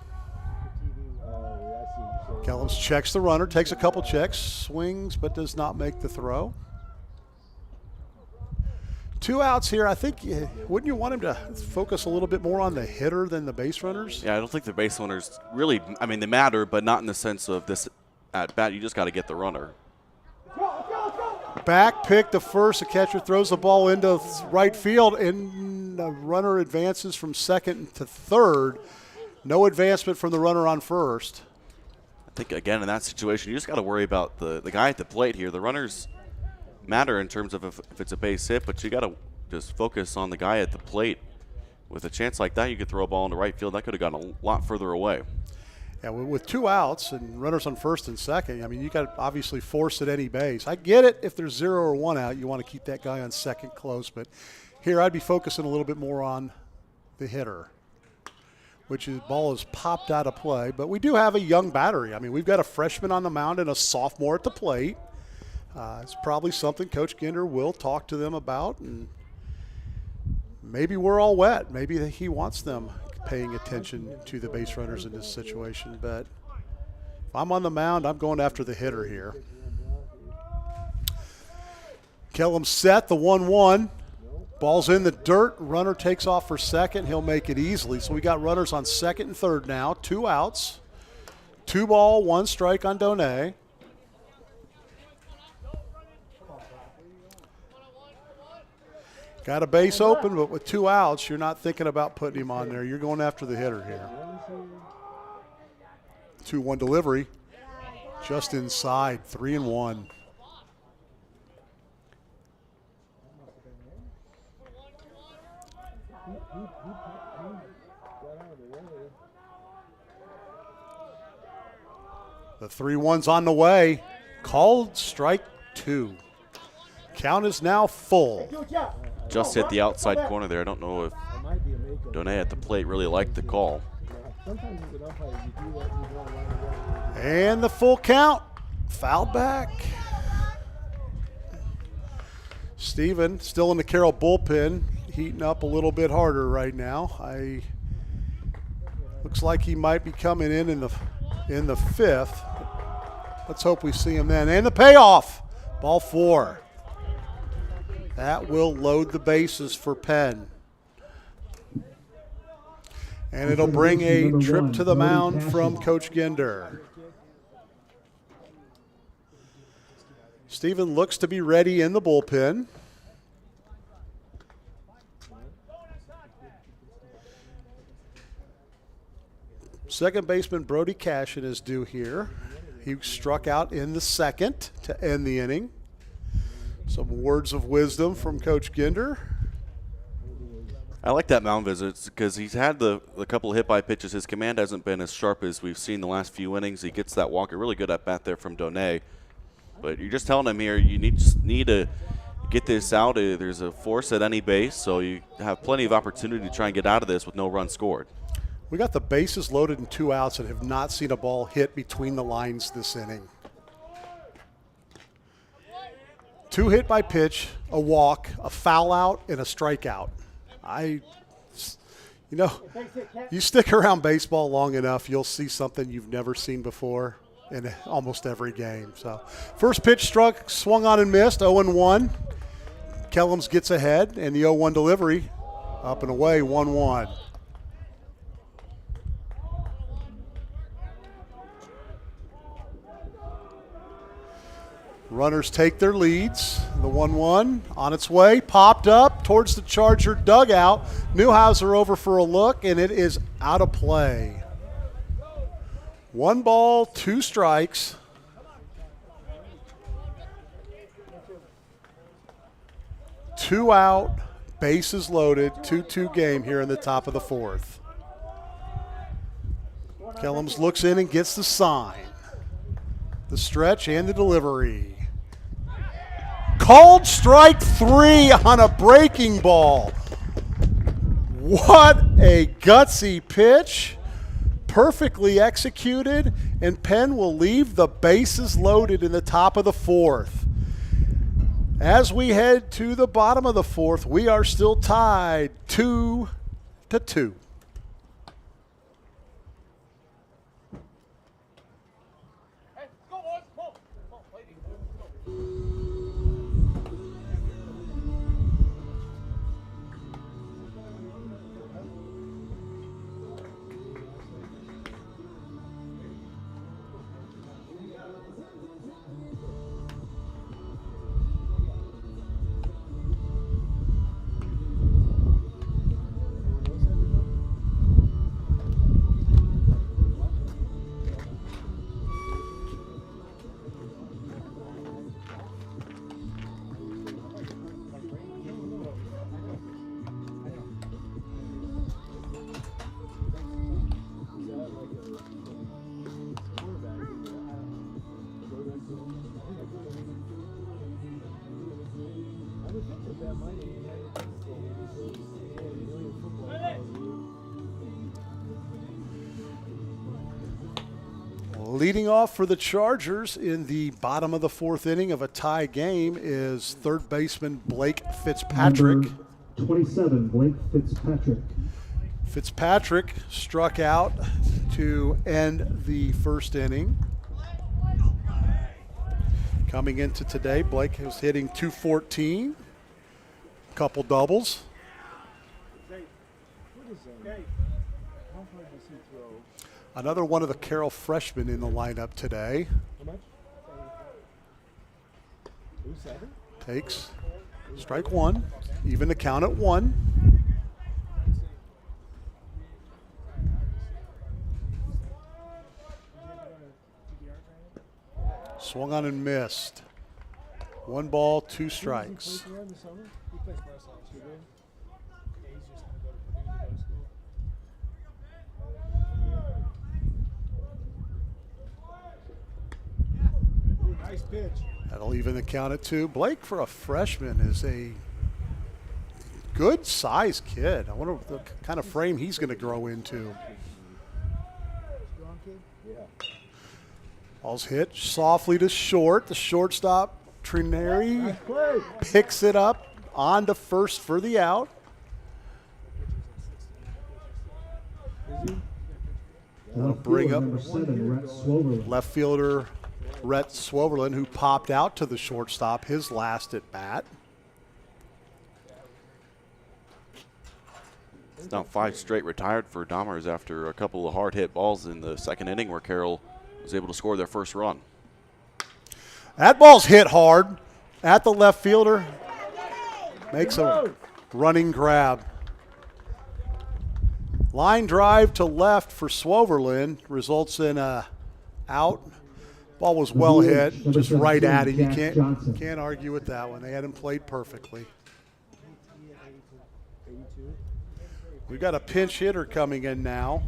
Kellums checks the runner, takes a couple checks, swings, but does not make the throw. 2 outs here. I think, wouldn't you want him to focus a little bit more on the hitter than the base runners? Yeah, I don't think the base runners really, I mean, they matter, but not in the sense of this at bat. You just got to get the runner. Back pick to first. The catcher throws the ball into right field, and the runner advances from second to third. No advancement from the runner on first. I think, again, in that situation, you just got to worry about the guy at the plate here. The runners matter in terms of if it's a base hit, but you got to just focus on the guy at the plate. With a chance like that, you could throw a ball into right field. That could have gone a lot further away. Yeah, with 2 outs and runners on first and second, I mean, you got to obviously force at any base. I get it. If there's 0 or 1 out, you want to keep that guy on second close. But here I'd be focusing a little bit more on the hitter, which is ball is popped out of play. But we do have a young battery. I mean, we've got a freshman on the mound and a sophomore at the plate. It's probably something Coach Ginder will talk to them about, and maybe we're all wet. Maybe he wants them paying attention to the base runners in this situation. But if I'm on the mound, I'm going after the hitter here. Kellum set the 1-1. Ball's in the dirt. Runner takes off for second. He'll make it easily. So we got runners on second and third now. 2 outs. 2 ball, 1 strike on Donay. Got a base open, but with 2 outs, you're not thinking about putting him on there. You're going after the hitter here. 2-1 delivery. Just inside, 3-1. The 3-1's on the way. Called strike 2. Count is now full. Just hit the outside corner there. I don't know if It might be a makeup. Donay at the plate really liked the call. Sometimes as an umpire, you do that, you don't want to go. And the full count. Fouled back. Steven still in the Carroll bullpen, heating up a little bit harder right now. Looks like he might be coming in the 5th. Let's hope we see him then. And the payoff. Ball 4. That will load the bases for Penn. And it'll bring a trip to the mound from Coach Ginder. Steven looks to be ready in the bullpen. Second baseman Brody Cashin is due here. He struck out in the second to end the inning. Some words of wisdom from Coach Ginder. I like that mound visit because he's had the couple of hit-by pitches. His command hasn't been as sharp as we've seen the last few innings. He gets that walk, a really good at-bat there from Donay. But you're just telling him here you need to get this out. There's a force at any base, so you have plenty of opportunity to try and get out of this with no runs scored. We got the bases loaded and 2 outs and have not seen a ball hit between the lines this inning. 2 hit by pitch, a walk, a foul out, and a strikeout. You stick around baseball long enough, you'll see something you've never seen before in almost every game. So, first pitch swung on and missed, 0-1. Kellums gets ahead, and the 0-1 delivery up and away, 1-1. Runners take their leads. The 1-1 on its way, popped up towards the Charger dugout. Newhouser over for a look, and it is out of play. 1 ball, 2 strikes. Two out, bases loaded, 2-2 game here in the top of the 4th. Kellums looks in and gets the sign. The stretch and the delivery. Called strike 3 on a breaking ball. What a gutsy pitch. Perfectly executed, and Penn will leave the bases loaded in the top of the 4th. As we head to the bottom of the 4th, we are still tied 2-2. Leading off for the Chargers in the bottom of the 4th inning of a tie game is third baseman Blake Fitzpatrick. Number 27, Blake Fitzpatrick. Fitzpatrick struck out to end the 1st inning. Coming into today, Blake was hitting .214, couple doubles. Another one of the Carroll freshmen in the lineup today. How much? 7? Takes strike 1, even the count at 1. Swung on and missed. 1 ball, 2 strikes. Nice pitch. That'll even the count at 2. Blake, for a freshman, is a good-sized kid. I wonder what the kind of frame he's going to grow into. Ball's hit softly to short. The shortstop, Trineri, picks it up on to first for the out. That'll bring up Number 7, Rhett Swoverland. left fielder Rhett Swoverland, who popped out to the shortstop his last at bat. It's now 5 straight retired for Dahmers after a couple of hard hit balls in the 2nd inning where Carroll was able to score their first run. That ball's hit hard at the left fielder. Makes a running grab. Line drive to left for Swoverland results in a out. Ball was well hit, Number just right 17, at him. You Jack Johnson. can't argue with that one. They had him played perfectly. We've got a pinch hitter coming in now.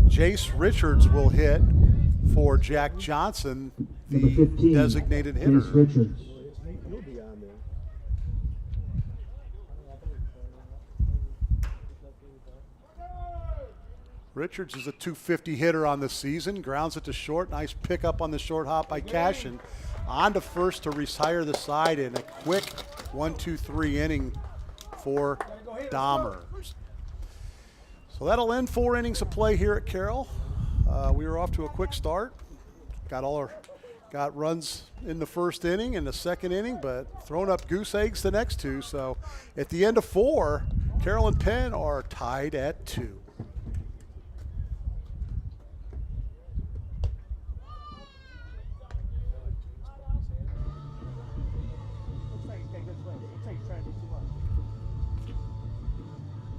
Jace Richards will hit for Jack Johnson, Number the 15, designated hitter. Jace Richards. He'll be on there. Richards is a 250 hitter on the season. Grounds it to short. Nice pickup on the short hop by Cashin. On to first to retire the side in a quick 1-2-3 inning for Dahmer. So that'll end 4 innings of play here at Carroll. We were off to a quick start. Got runs in the first inning and the second inning, but thrown up goose eggs the next two. So at the end of 4, Carroll and Penn are tied at 2.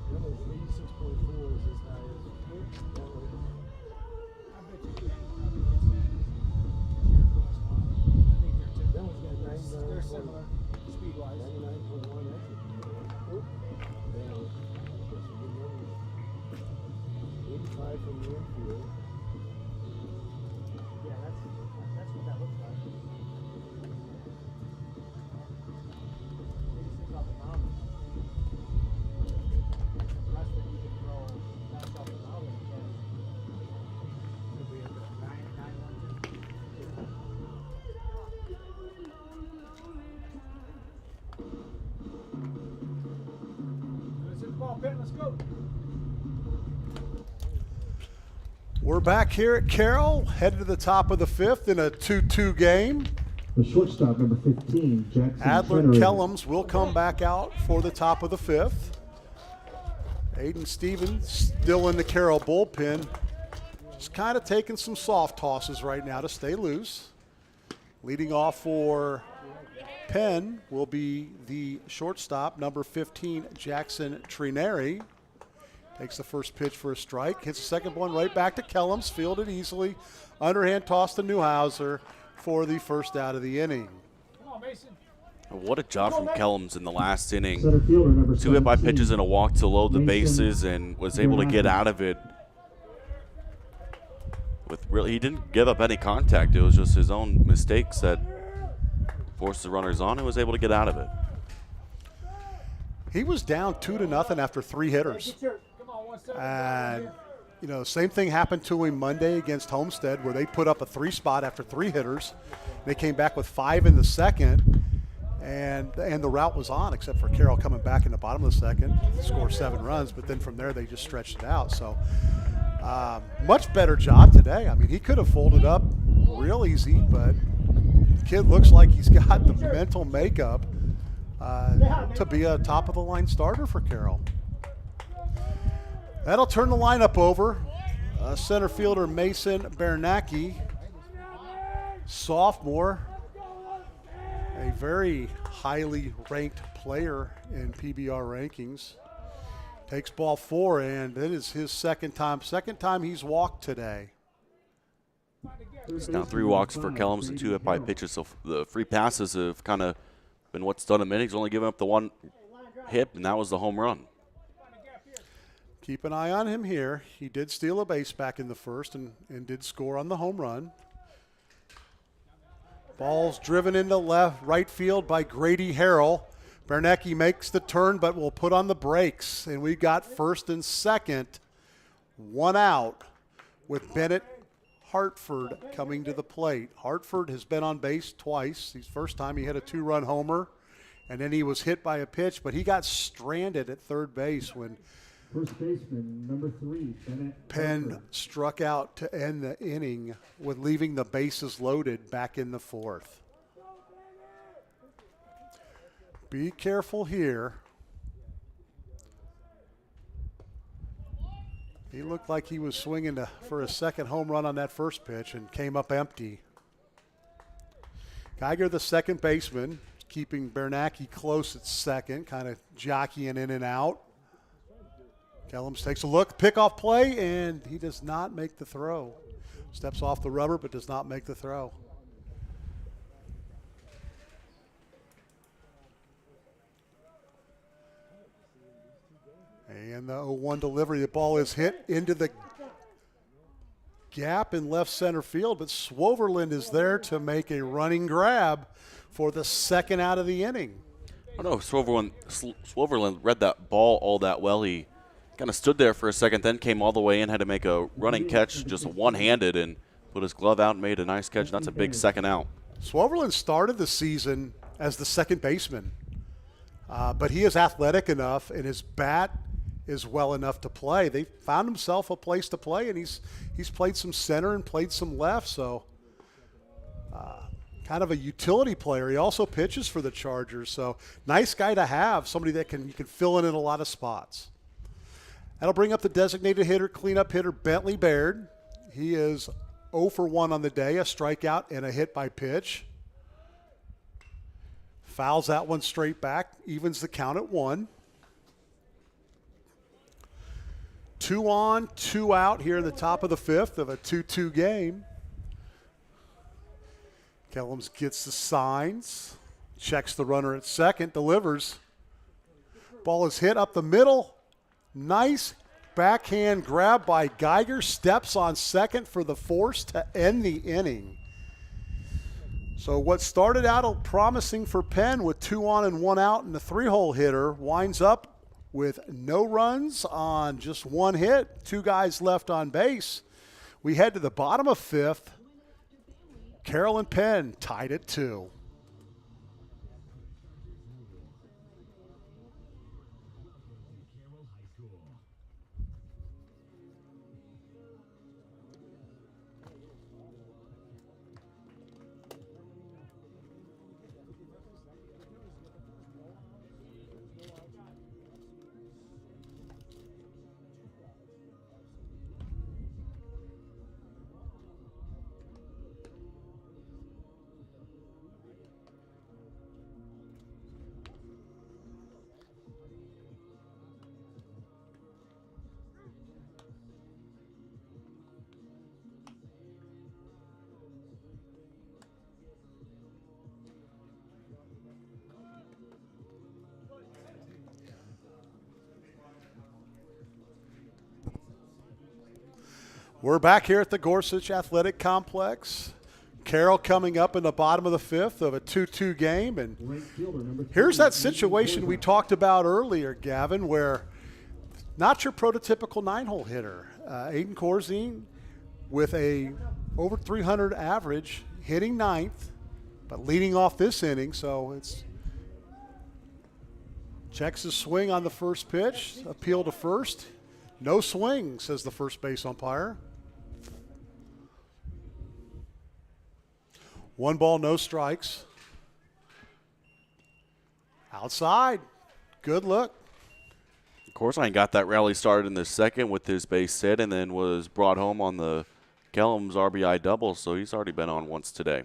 That was 86.4 is as high as that one's got 99. They're similar speed-wise. 99.1 exit. Yeah, that's a good number. 85 from the infield. Yeah, that's what that looks like. Let's hit the ball, Penn. Let's go. We're back here at Carroll, headed to the top of the 5th in a 2-2 game. The shortstop, number 15, Jackson Adler Federer. Kellums will come back out for the top of the 5th. Aiden Stevens still in the Carroll bullpen. Just kind of taking some soft tosses right now to stay loose. Leading off for Penn will be the shortstop, number 15, Jackson Trineri. Takes the first pitch for a strike. Hits the second one right back to Kellums. Fielded easily. Underhand toss to Newhouser for the first out of the inning. Come on, Mason. What a job from Kellums in the last inning. Center fielder, number 2 hit by 17, pitches and a walk to load the Mason bases and was able to get out of it. He didn't give up any contact. It was just his own mistakes that forced the runners on and was able to get out of it. He was down 2-0 after 3 hitters. Come on, 1-7. And, you know, same thing happened to him Monday against Homestead where they put up a 3 spot after 3 hitters. They came back with 5 in the second, and the route was on except for Carroll coming back in the bottom of the second, score 7 runs, but then from there they just stretched it out. So much better job today. I mean, he could have folded up real easy, but the kid looks like he's got the mental makeup to be a top-of-the-line starter for Carroll. That'll turn the lineup over. Center fielder Mason Bernacki, sophomore, a very highly ranked player in PBR rankings. Takes ball 4, and it is his second time he's walked today. It's now 3 walks for Kellums and 2 hit by pitches, so the free passes have kind of been what's done him in. He's only given up the 1 hit, and that was the home run. Keep an eye on him here. He did steal a base back in the first and did score on the home run. Ball's driven into right field by Grady Harrell. Bernacki makes the turn but will put on the brakes. And we've got first and second, 1 out with Bennett Hartford coming to the plate. Hartford has been on base twice. The first time he hit a 2-run homer, and then he was hit by a pitch, but he got stranded at third base when First baseman, number 3, Bennett Penn Hartford. struck out to end the inning with leaving the bases loaded back in the 4th. Be careful here. He looked like he was swinging for a second home run on that first pitch and came up empty. Geiger, the second baseman, keeping Bernacki close at second, kind of jockeying in and out. Kellums takes a look, pickoff play, and he does not make the throw. Steps off the rubber but does not make the throw. And the 0-1 delivery. The ball is hit into the gap in left center field, but Swoverland is there to make a running grab for the second out of the inning. I don't know if Swoverland read that ball all that well. He kind of stood there for a second, then came all the way in, had to make a running catch, just one-handed, and put his glove out and made a nice catch. That's a big second out. Swoverland started the season as the second baseman, but he is athletic enough and his bat is well enough to play. They found himself a place to play, and he's played some center and played some left, so kind of a utility player. He also pitches for the Chargers, so nice guy to have, somebody that you can fill in a lot of spots. That'll bring up the designated hitter, cleanup hitter, Bentley Baird. He is 0 for 1 on the day, a strikeout and a hit by pitch. Fouls that one straight back, evens the count at 1. 2 on, 2 out here in the top of the 5th of a 2-2 game. Kellums gets the signs, checks the runner at second, delivers. Ball is hit up the middle. Nice backhand grab by Geiger. Steps on second for the force to end the inning. So what started out promising for Penn with 2 on and 1 out and the 3-hole hitter winds up with no runs on just 1 hit, 2 guys left on base. We head to the bottom of 5th. Carroll and Penn tied at 2. We're back here at the Gorsuch Athletic Complex. Carroll coming up in the bottom of the 5th of a 2-2 game. And here's that situation we talked about earlier, Gavin, where not your prototypical 9-hole hitter. Aiden Corzine with a over 300 average, hitting 9th, but leading off this inning. So it's checks his swing on the first pitch, appeal to first. No swing, says the first base umpire. 1 ball, no strikes. Outside. Good look. Corzine got that rally started in the second with his base hit and then was brought home on the Kellums RBI double, so he's already been on once today.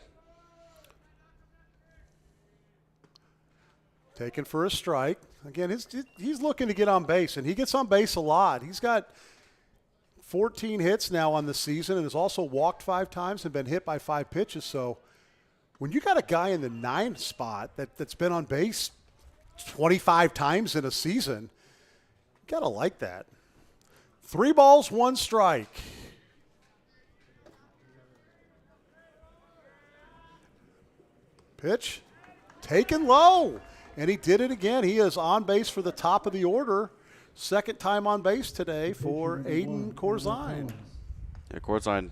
Taken for a strike. Again, he's looking to get on base, and he gets on base a lot. He's got 14 hits now on the season and has also walked 5 times and been hit by 5 pitches. So when you got a guy in the 9 spot that's been on base 25 times in a season, you got to like that. 3 balls, 1 strike. Pitch taken low. And he did it again. He is on base for the top of the order. Second time on base today for Aiden Corzine. Yeah, Corzine,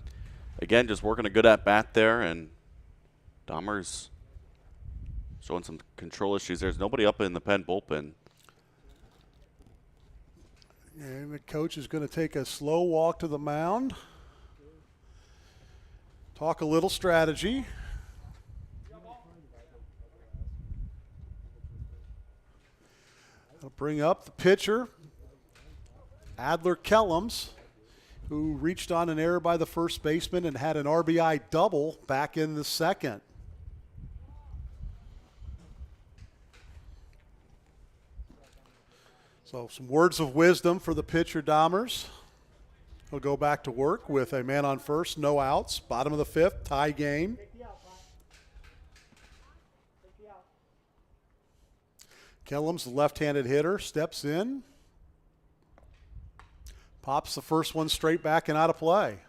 again, just working a good at-bat there, and Dahmer's showing some control issues. There's nobody up in the Penn bullpen. And the coach is going to take a slow walk to the mound. Talk a little strategy. I'll bring up the pitcher, Adler Kellums, who reached on an error by the first baseman and had an RBI double back in the second. So some words of wisdom for the pitcher, Dahmers. He'll go back to work with a man on first, no outs. Bottom of the fifth, tie game. Kellum's the left-handed hitter, steps in. Pops the first one straight back and out of play.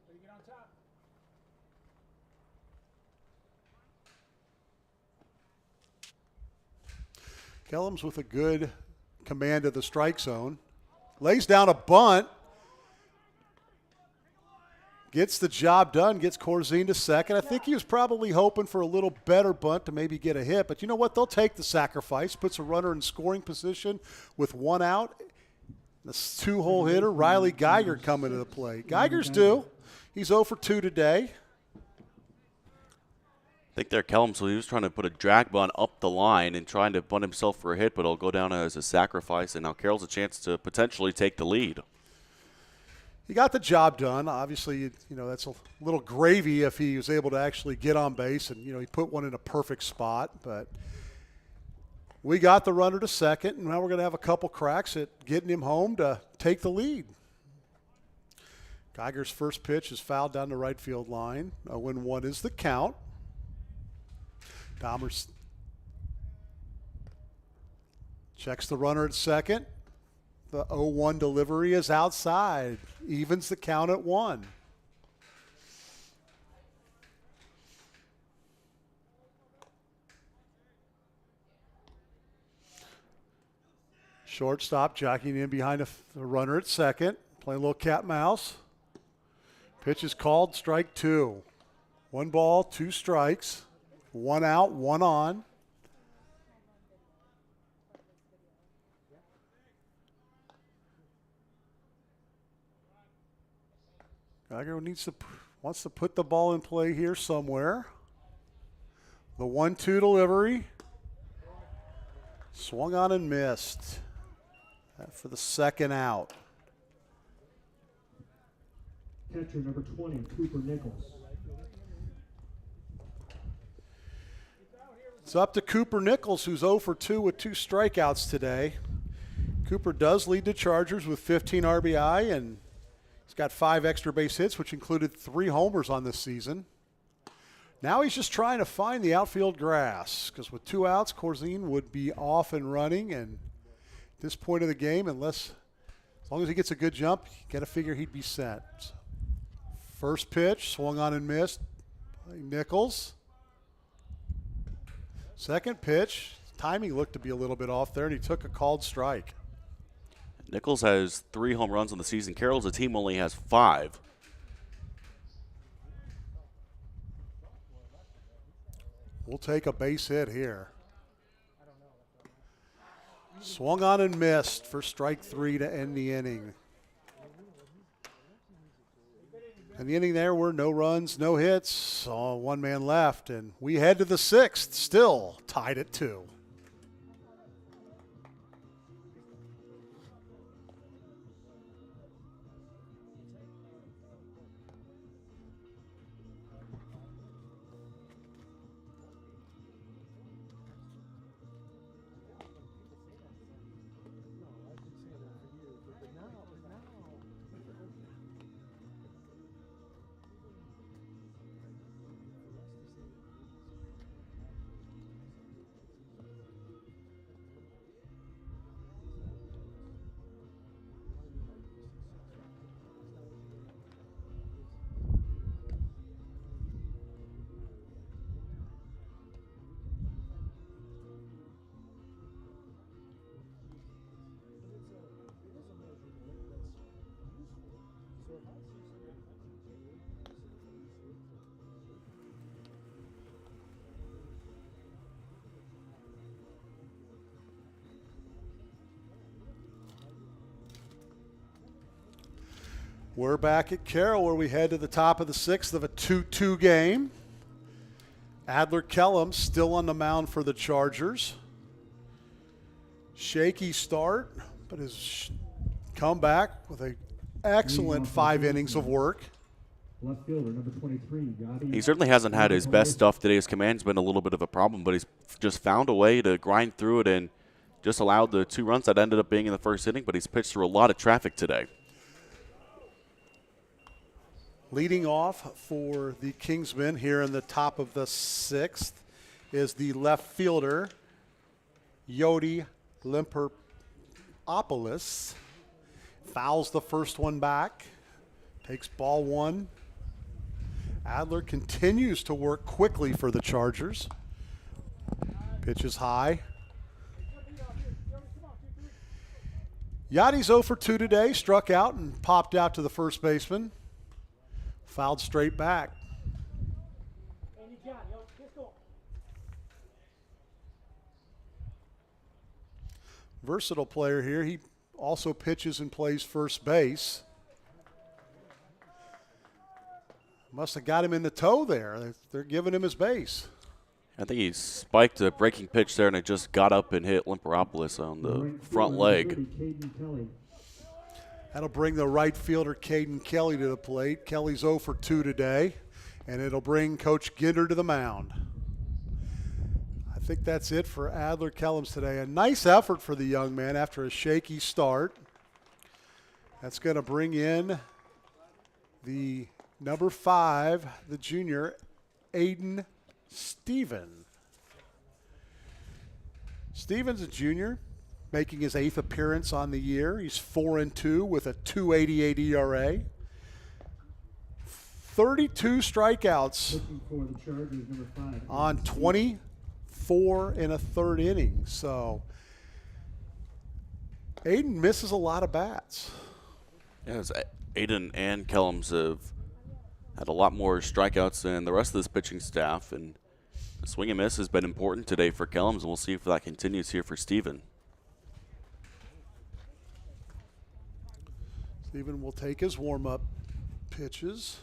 Get on top. Kellum's with a good command of the strike zone. Lays down a bunt. Gets the job done, gets Corzine to second. I think he was probably hoping for a little better bunt to maybe get a hit. But you know what? They'll take the sacrifice. Puts a runner in scoring position with one out. This two-hole hitter, Riley Geiger, coming to the plate. Geiger's due. He's 0 for 2 today. I think there, Kellum, so he was trying to put a drag bunt up the line and trying to bunt himself for a hit, but it'll go down as a sacrifice, and now Carroll's a chance to potentially take the lead. He got the job done. Obviously, you know, that's a little gravy if he was able to actually get on base, and, you know, he put one in a perfect spot. But we got the runner to second, and now we're going to have a couple cracks at getting him home to take the lead. Geiger's first pitch is fouled down the right field line. 0-1 is the count. Dahmer's checks the runner at second. The 0-1 delivery is outside. Evens the count at 1. Shortstop jockeying in behind the runner at second. Playing a little cat mouse. Pitch is called, strike 2. 1 ball, 2 strikes. 1 out, 1 on. Geiger wants to put the ball in play here somewhere. The 1-2 delivery. Swung on and missed. That for the second out. Catcher number 20, Cooper Nichols. It's up to Cooper Nichols, who's 0 for 2 with 2 strikeouts today. Cooper does lead the Chargers with 15 RBI, and he's got 5 extra base hits, which included 3 homers on this season. Now he's just trying to find the outfield grass, because with 2 outs, Corzine would be off and running. And at this point of the game, as long as he gets a good jump, you got to figure he'd be set. First pitch, swung on and missed. Nichols. Second pitch, timing looked to be a little bit off there, and he took a called strike. Nichols has 3 home runs on the season. Carroll's a team only has 5. We'll take a base hit here. Swung on and missed for strike 3 to end the inning. And the inning there were no runs, no hits, 1 man left, and we head to the 6th, still tied at 2. We're back at Carroll, where we head to the top of the 6th of a 2-2 game. Adler Kellum still on the mound for the Chargers. Shaky start, but has come back with an excellent 5 innings of work. Left fielder number 23, Gotti. He certainly hasn't had his best stuff today. His command's been a little bit of a problem, but he's just found a way to grind through it and just allowed the 2 runs that ended up being in the first inning, but he's pitched through a lot of traffic today. Leading off for the Kingsmen here in the top of the 6th is the left fielder, Yodi Limperopoulos. Fouls the first one back, takes ball 1. Adler continues to work quickly for the Chargers. Pitch is high. Yadi's 0 for 2 today, struck out and popped out to the first baseman. Fouled straight back. Versatile player here. He also pitches and plays first base. Must have got him in the toe there. They're giving him his base. I think he spiked a breaking pitch there, and it just got up and hit Limperopoulos on the front leg. That'll bring the right fielder, Caden Kelly, to the plate. Kelly's 0 for 2 today, and it'll bring Coach Ginder to the mound. I think that's it for Adler Kellums today. A nice effort for the young man after a shaky start. That's going to bring in the number 5, the junior, Aiden Steven. Steven's a junior, making his 8th appearance on the year. He's 4-2 with a 2.88 ERA. 32 strikeouts Looking for the Chargers, number 5. on 24 in a third inning. So Aiden misses a lot of bats. Yes, Aiden and Kellums have had a lot more strikeouts than the rest of this pitching staff, and the swing and miss has been important today for Kellums, and we'll see if that continues here for Steven. Steven will take his warm-up pitches.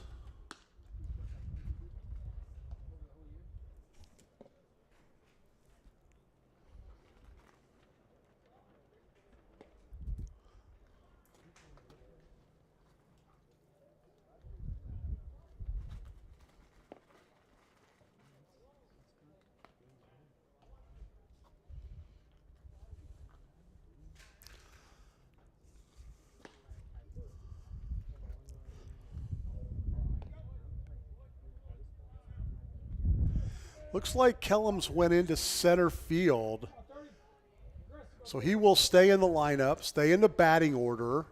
Looks like Kellums went into center field, so he will stay in the lineup, stay in the batting order.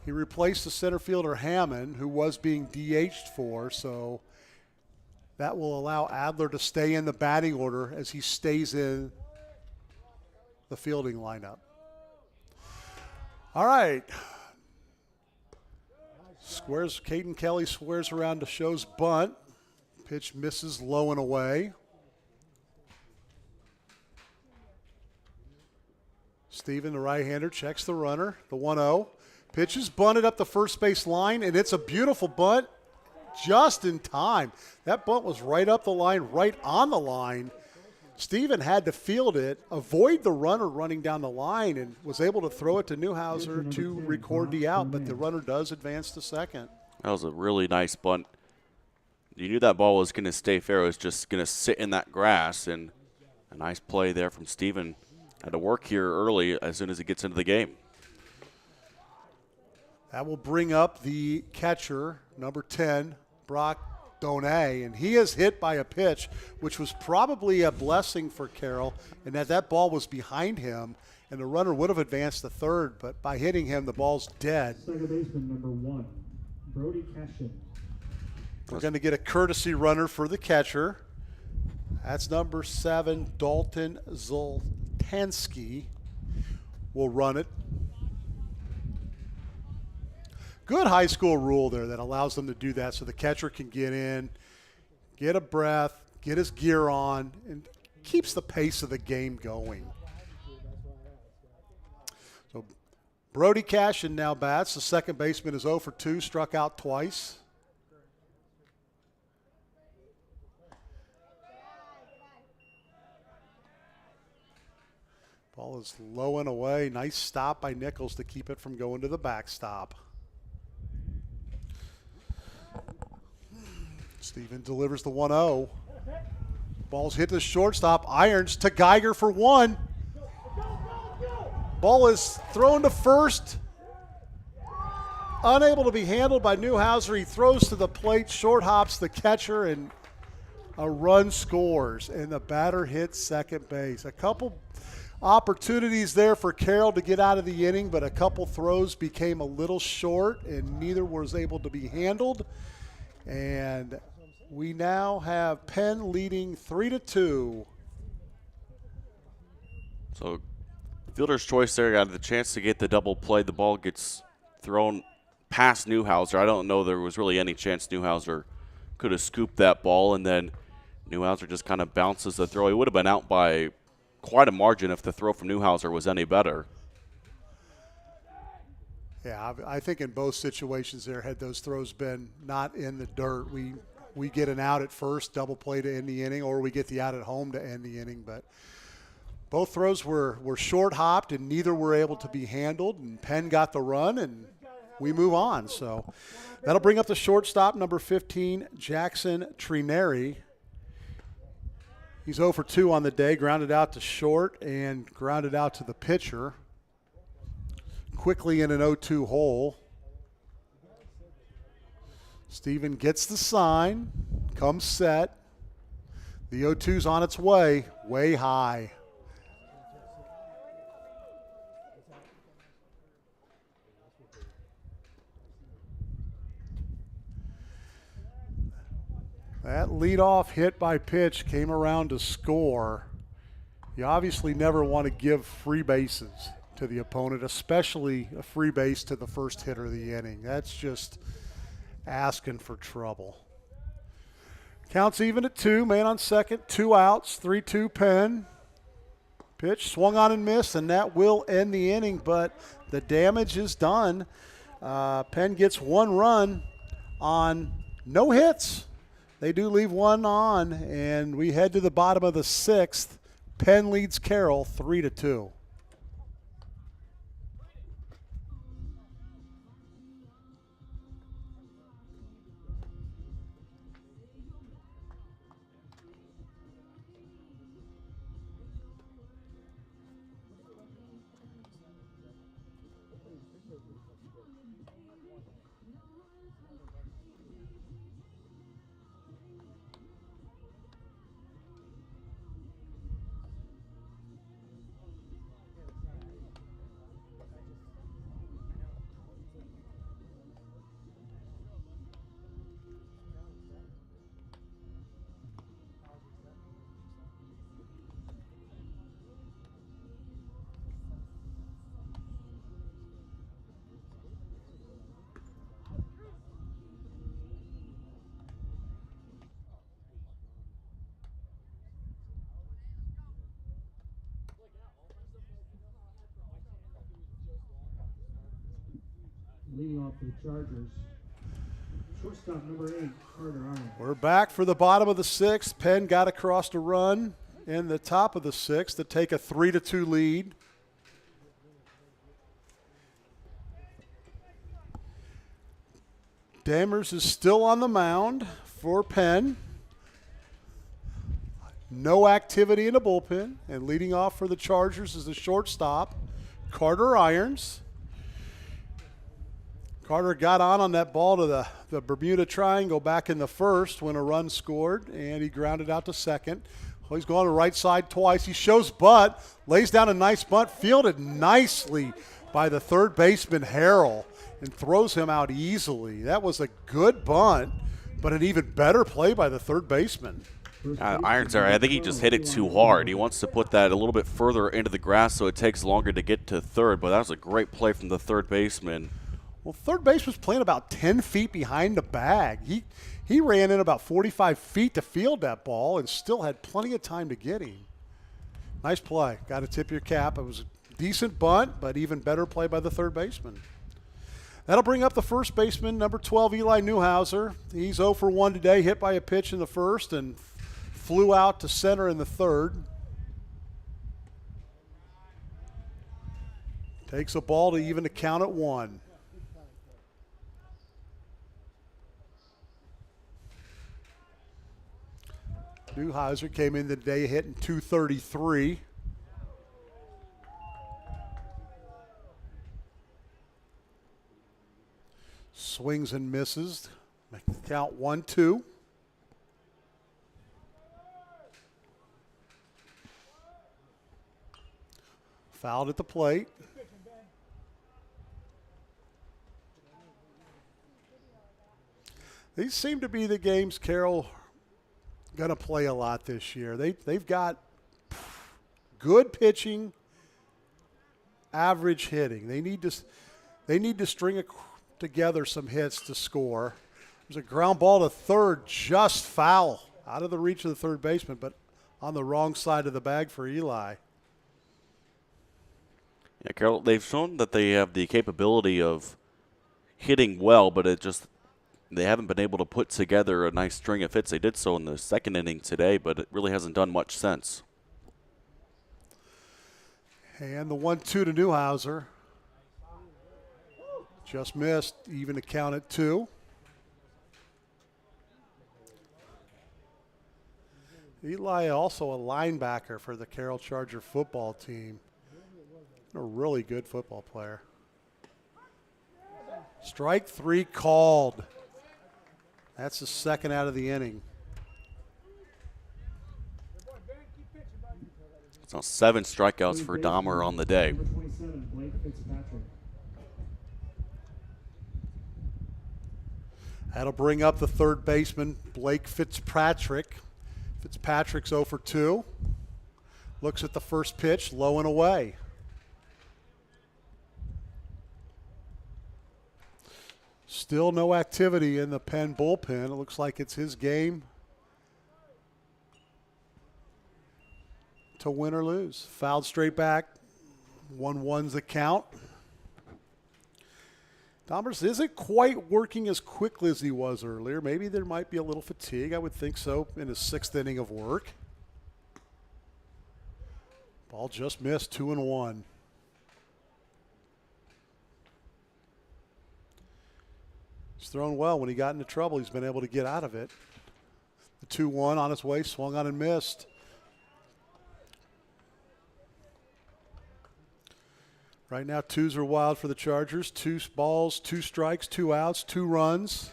He replaced the center fielder Hammond, who was being DH'd for, so that will allow Adler to stay in the batting order as he stays in the fielding lineup. All right. Caden Kelly squares around to show's bunt. Pitch misses low and away. Steven, the right-hander, checks the runner, the 1-0. Pitch is bunted up the first base line, and it's a beautiful bunt just in time. That bunt was right up the line, right on the line. Steven had to field it, avoid the runner running down the line, and was able to throw it to Newhouser to record the out, but the runner does advance to second. That was a really nice bunt. You knew that ball was going to stay fair. It was just going to sit in that grass, and a nice play there from Steven. Had to work here early as soon as he gets into the game. That will bring up the catcher, number 10, Brock Donay, and he is hit by a pitch, which was probably a blessing for Carroll, and that ball was behind him, and the runner would have advanced to third, but by hitting him, the ball's dead. Second baseman, number 1, Brody Cashin. We're going to get a courtesy runner for the catcher. That's number 7, Dalton Zoltansky will run it. Good high school rule there that allows them to do that so the catcher can get in, get a breath, get his gear on, and keeps the pace of the game going. So Brody Cashin now bats. The second baseman is 0 for 2, struck out twice. Ball is low and away. Nice stop by Nichols to keep it from going to the backstop. Steven delivers the 1-0. Ball's hit to the shortstop. Irons to Geiger for 1. Ball is thrown to first. Unable to be handled by Newhouser. He throws to the plate, short hops the catcher, and a run scores. And the batter hits second base. A couple opportunities there for Carroll to get out of the inning, but a couple throws became a little short, and neither was able to be handled. And we now have Penn leading 3-2. So fielder's choice there, got the chance to get the double play. The ball gets thrown past Newhouser. I don't know there was really any chance Newhouser could have scooped that ball, and then Newhouser just kind of bounces the throw. He would have been out by quite a margin if the throw from Newhouser was any better. Yeah, I think in both situations there, had those throws been not in the dirt, we get an out at first, double play to end the inning, or we get the out at home to end the inning. But both throws were short hopped, and neither were able to be handled. And Penn got the run, and we move on. So that'll bring up the shortstop, number 15, Jackson Trineri. He's 0 for 2 on the day, grounded out to short and grounded out to the pitcher. Quickly in an 0-2 hole. Steven gets the sign, comes set. The 0-2's on its way high. That leadoff hit by pitch came around to score. You obviously never want to give free bases to the opponent, especially a free base to the first hitter of the inning. That's just asking for trouble. Counts even at 2, man on second, 2 outs, 3-2 Penn. Pitch swung on and missed, and that will end the inning, but the damage is done. Penn gets 1 run on no hits. They do leave 1 on, and we head to the bottom of the 6th. Penn leads Carroll 3-2. Leading off for the Chargers, shortstop number 8, Carter Arnold. We're back for the bottom of the 6th. Penn got across to run in the top of the 6th to take a 3-2 lead. Dammers is still on the mound for Penn. No activity in the bullpen. And leading off for the Chargers is the shortstop, Carter Irons. Carter got on that ball to the Bermuda Triangle back in the first when a run scored, and he grounded out to second. Well, he's going to right side twice. He shows butt, lays down a nice bunt, fielded nicely by the third baseman, Carroll, and throws him out easily. That was a good bunt, but an even better play by the third baseman. Irons there, I think he just hit it too hard. He wants to put that a little bit further into the grass so it takes longer to get to third, but that was a great play from the third baseman. Well, third base was playing about 10 feet behind the bag. He ran in about 45 feet to field that ball and still had plenty of time to get him. Nice play. Got to tip your cap. It was a decent bunt, but even better play by the third baseman. That'll bring up the first baseman, number 12, Eli Newhouser. He's 0 for 1 today, hit by a pitch in the first and flew out to center in the third. Takes a ball to even the count at 1. Newhouser came in today hitting .233. Swings and misses. Make the count 1-2. Fouled at the plate. These seem to be the games Carroll going to play a lot this year. They've got good pitching, average hitting. They need to string together some hits to score. There's a ground ball to third, just foul, out of the reach of the third baseman, but on the wrong side of the bag for Eli. Yeah, Carroll, they've shown that they have the capability of hitting well, but they haven't been able to put together a nice string of hits. They did so in the second inning today, but it really hasn't done much since. And the 1-2 to Newhouser. Just missed, even to count at 2. Eli also a linebacker for the Carroll Charger football team. A really good football player. Strike 3 called. That's the second out of the inning. It's now 7 strikeouts for Dahmer on the day. Number 27, Blake Fitzpatrick. That'll bring up the third baseman, Blake Fitzpatrick. Fitzpatrick's 0 for 2. Looks at the first pitch, low and away. Still no activity in the Penn bullpen. It looks like it's his game to win or lose. Fouled straight back. 1-1's the count. Dahmer isn't quite working as quickly as he was earlier. Maybe there might be a little fatigue. I would think so in his 6th inning of work. Ball just missed, 2-1. He's thrown well. When he got into trouble, he's been able to get out of it. The 2-1 on his way, swung on and missed. Right now, 2s are wild for the Chargers. 2 balls, 2 strikes, 2 outs, 2 runs.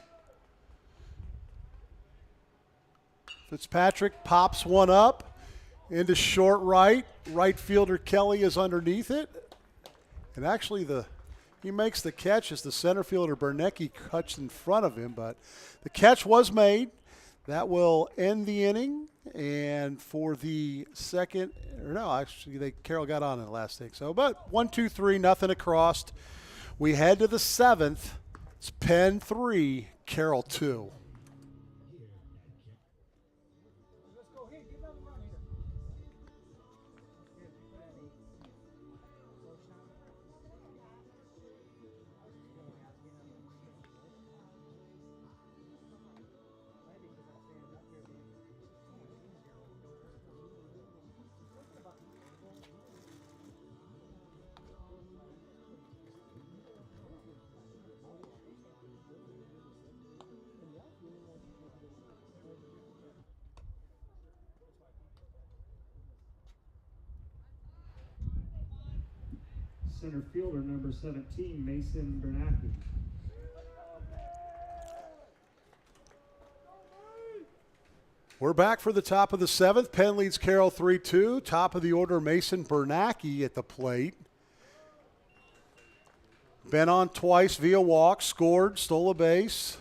Fitzpatrick pops one up into short right. Right fielder Kelly is underneath it. And actually, he makes the catch as the center fielder Bernecki cuts in front of him. But the catch was made. That will end the inning. And for the second, or no, actually, Carroll got on in the last inning. So, but 1, 2, 3, nothing across. We head to the 7th. It's Penn 3, Carroll 2. Let's go ahead, get another run here. Center fielder, number 17, Mason Bernacki. We're back for the top of the 7th. Penn leads Carroll 3-2. Top of the order, Mason Bernacki at the plate. Been on twice via walk, scored, stole a base.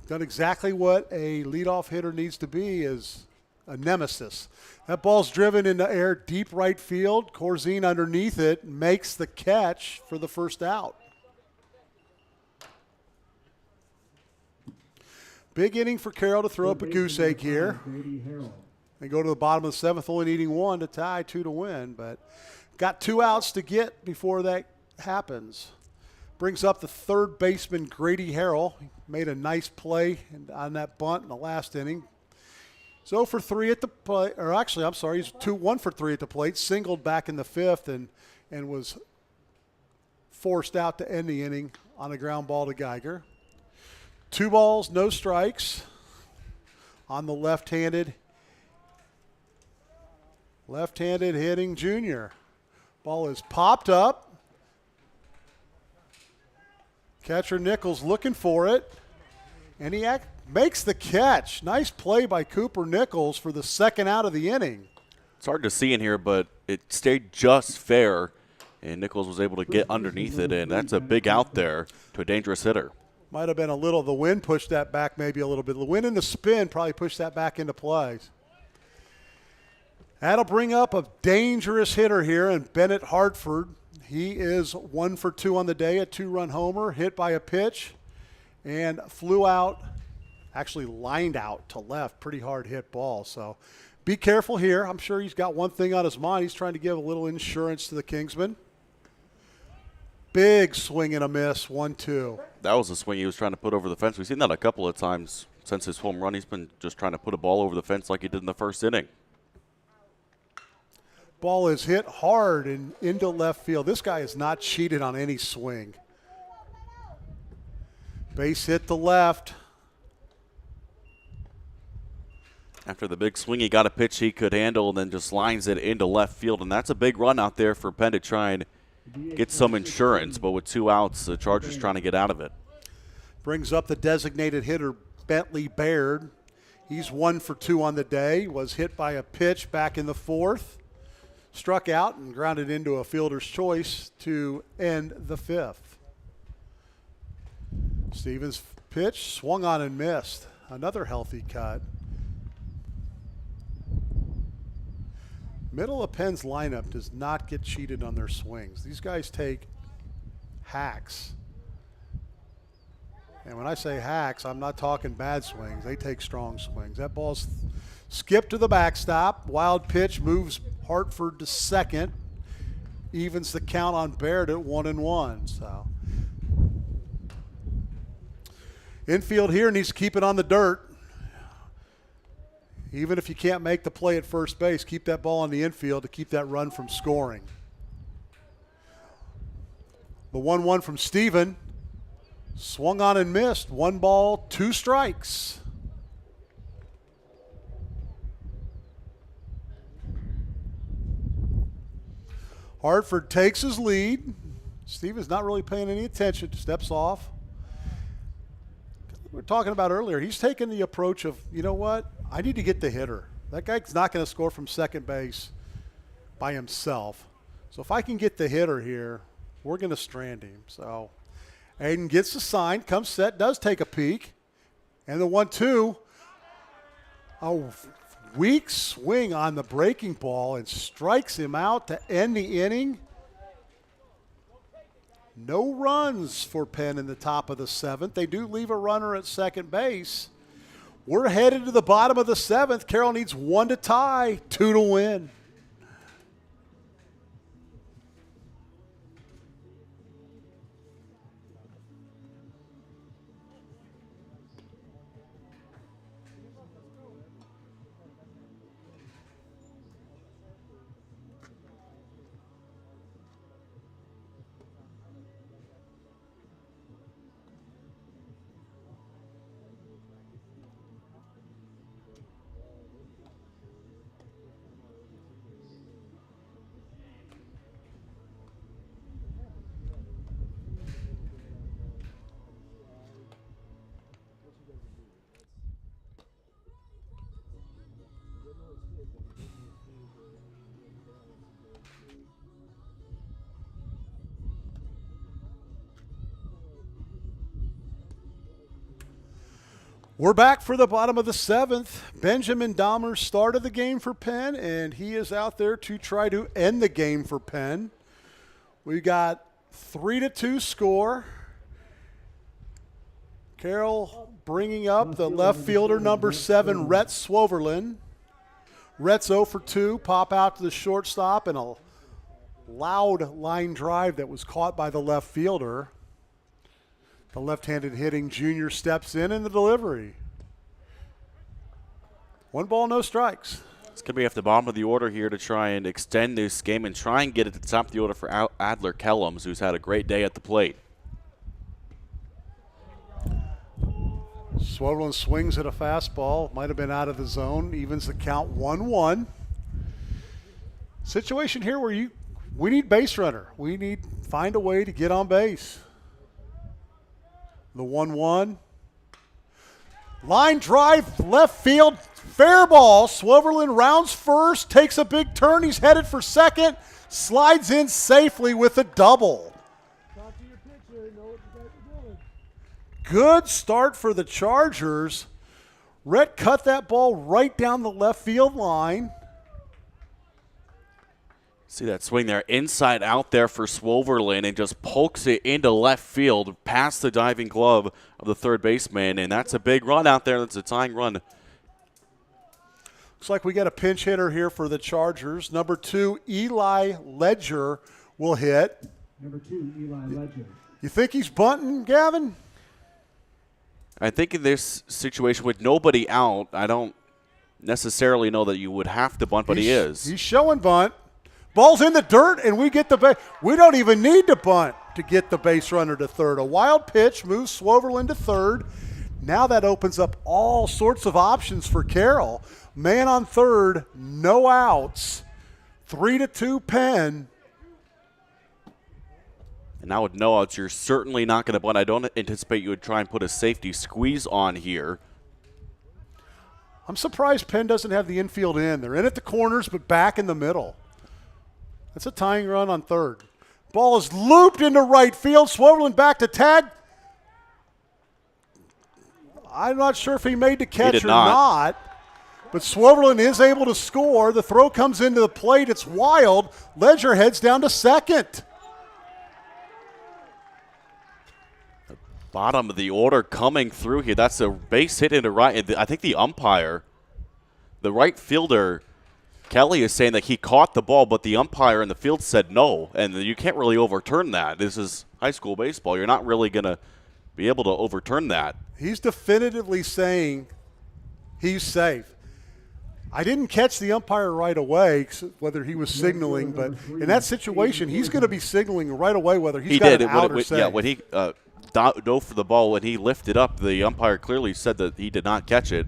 Done exactly what a leadoff hitter needs to be, is a nemesis. That ball's driven into air, deep right field. Corzine underneath it makes the catch for the first out. Big inning for Carroll to throw up a goose egg here. They go to the bottom of the 7th, only needing 1 to tie, 2 to win. But got 2 outs to get before that happens. Brings up the third baseman, Grady Harrell. He made a nice play on that bunt in the last inning. He's 0 for 3 at the plate, or actually, I'm sorry, he's 1 for 3 at the plate, singled back in the 5th and was forced out to end the inning on a ground ball to Geiger. 2 balls, no strikes on the left-handed hitting junior. Ball is popped up. Catcher Nichols looking for it, and he makes the catch. Nice play by Cooper Nichols for the second out of the inning. It's hard to see in here, but it stayed just fair, and Nichols was able to get underneath it, and that's a big out there to a dangerous hitter. Might have been a little, the wind pushed that back maybe a little bit. The wind and the spin probably pushed that back into play. That'll bring up a dangerous hitter here in Bennett Hartford. He is 1 for 2 on the day, a 2-run homer, hit by a pitch, and flew out, actually lined out to left. Pretty hard hit ball. So be careful here. I'm sure he's got one thing on his mind. He's trying to give a little insurance to the Kingsmen. Big swing and a miss, 1-2. That was a swing he was trying to put over the fence. We've seen that a couple of times since his home run. He's been just trying to put a ball over the fence like he did in the first inning. Ball is hit hard and into left field. This guy is not cheated on any swing. Base hit to left. After the big swing, he got a pitch he could handle and then just lines it into left field. And that's a big run out there for Penn to try and get some insurance. But with 2 outs, the Chargers trying to get out of it. Brings up the designated hitter, Bentley Baird. He's 1 for 2 on the day. Was hit by a pitch back in the 4th. Struck out and grounded into a fielder's choice to end the 5th. Stevens' pitch swung on and missed. Another healthy cut. Middle of Penn's lineup does not get cheated on their swings. These guys take hacks. And when I say hacks, I'm not talking bad swings. They take strong swings. That ball's skipped to the backstop. Wild pitch moves Hartford to second. Evens the count on Baird at 1-1. So infield here needs to keep it on the dirt. Even if you can't make the play at first base, keep that ball on the infield to keep that run from scoring. The 1-1 from Steven. Swung on and missed. 1 ball, 2 strikes. Hartford takes his lead. Steven's not really paying any attention. Steps off. We were talking about earlier. He's taking the approach of, you know what? I need to get the hitter. That guy's not going to score from second base by himself. So if I can get the hitter here, we're going to strand him. So Aiden gets the sign, comes set, does take a peek. And the 1-2. A weak swing on the breaking ball and strikes him out to end the inning. No runs for Penn in the top of the 7th. They do leave a runner at second base. We're headed to the bottom of the 7th. Carroll needs 1 to tie, 2 to win. We're back for the bottom of the 7th. Benjamin Dahmer started the game for Penn, and he is out there to try to end the game for Penn. We got 3-2 score. Carroll bringing up the left fielder, number 7, Rhett Swoverlin. Rhett's 0 for 2, pop out to the shortstop, and a loud line drive that was caught by the left fielder. The left-handed hitting junior steps in the delivery. 1 ball, no strikes. It's going to be at the bottom of the order here to try and extend this game and try and get it to the top of the order for Adler Kellums, who's had a great day at the plate. Swoverlin swings at a fastball. Might have been out of the zone. Evens the count 1-1. Situation here where we need base runner. We need find a way to get on base. The 1-1. Line drive, left field, fair ball. Swoverland rounds first, takes a big turn. He's headed for second, slides in safely with a double. Talk to your pitcher. Know what you guys are doing. Good start for the Chargers. Rhett cut that ball right down the left field line. See that swing there, inside out there for Swoverland, and just pokes it into left field past the diving glove of the third baseman, and that's a big run out there. That's a tying run. Looks like we got a pinch hitter here for the Chargers. Number 2, Eli Ledger will hit. Number 2, Eli Ledger. You think he's bunting, Gavin? I think in this situation with nobody out, I don't necessarily know that you would have to bunt, but he is. He's showing bunt. Ball's in the dirt, and we get the base. We don't even need to bunt to get the base runner to third. A wild pitch moves Swoverland to third. Now that opens up all sorts of options for Carroll. Man on third, no outs. 3-2 Penn. And now with no outs, you're certainly not going to bunt. I don't anticipate you would try and put a safety squeeze on here. I'm surprised Penn doesn't have the infield in. They're in at the corners, but back in the middle. That's a tying run on third. Ball is looped into right field. Swoverland back to tag. I'm not sure if he made the catch or not. But Swoverland is able to score. The throw comes into the plate. It's wild. Ledger heads down to second. Bottom of the order coming through here. That's a base hit into right. I think the umpire, the right fielder, Kelly, is saying that he caught the ball, but the umpire in the field said no, and you can't really overturn that. This is high school baseball. You're not really going to be able to overturn that. He's definitively saying he's safe. I didn't catch the umpire right away, whether he was signaling, but in that situation, he's going to be signaling right away whether he's got an out or safe. Yeah, when he dove for the ball, when he lifted up, the umpire clearly said that he did not catch it.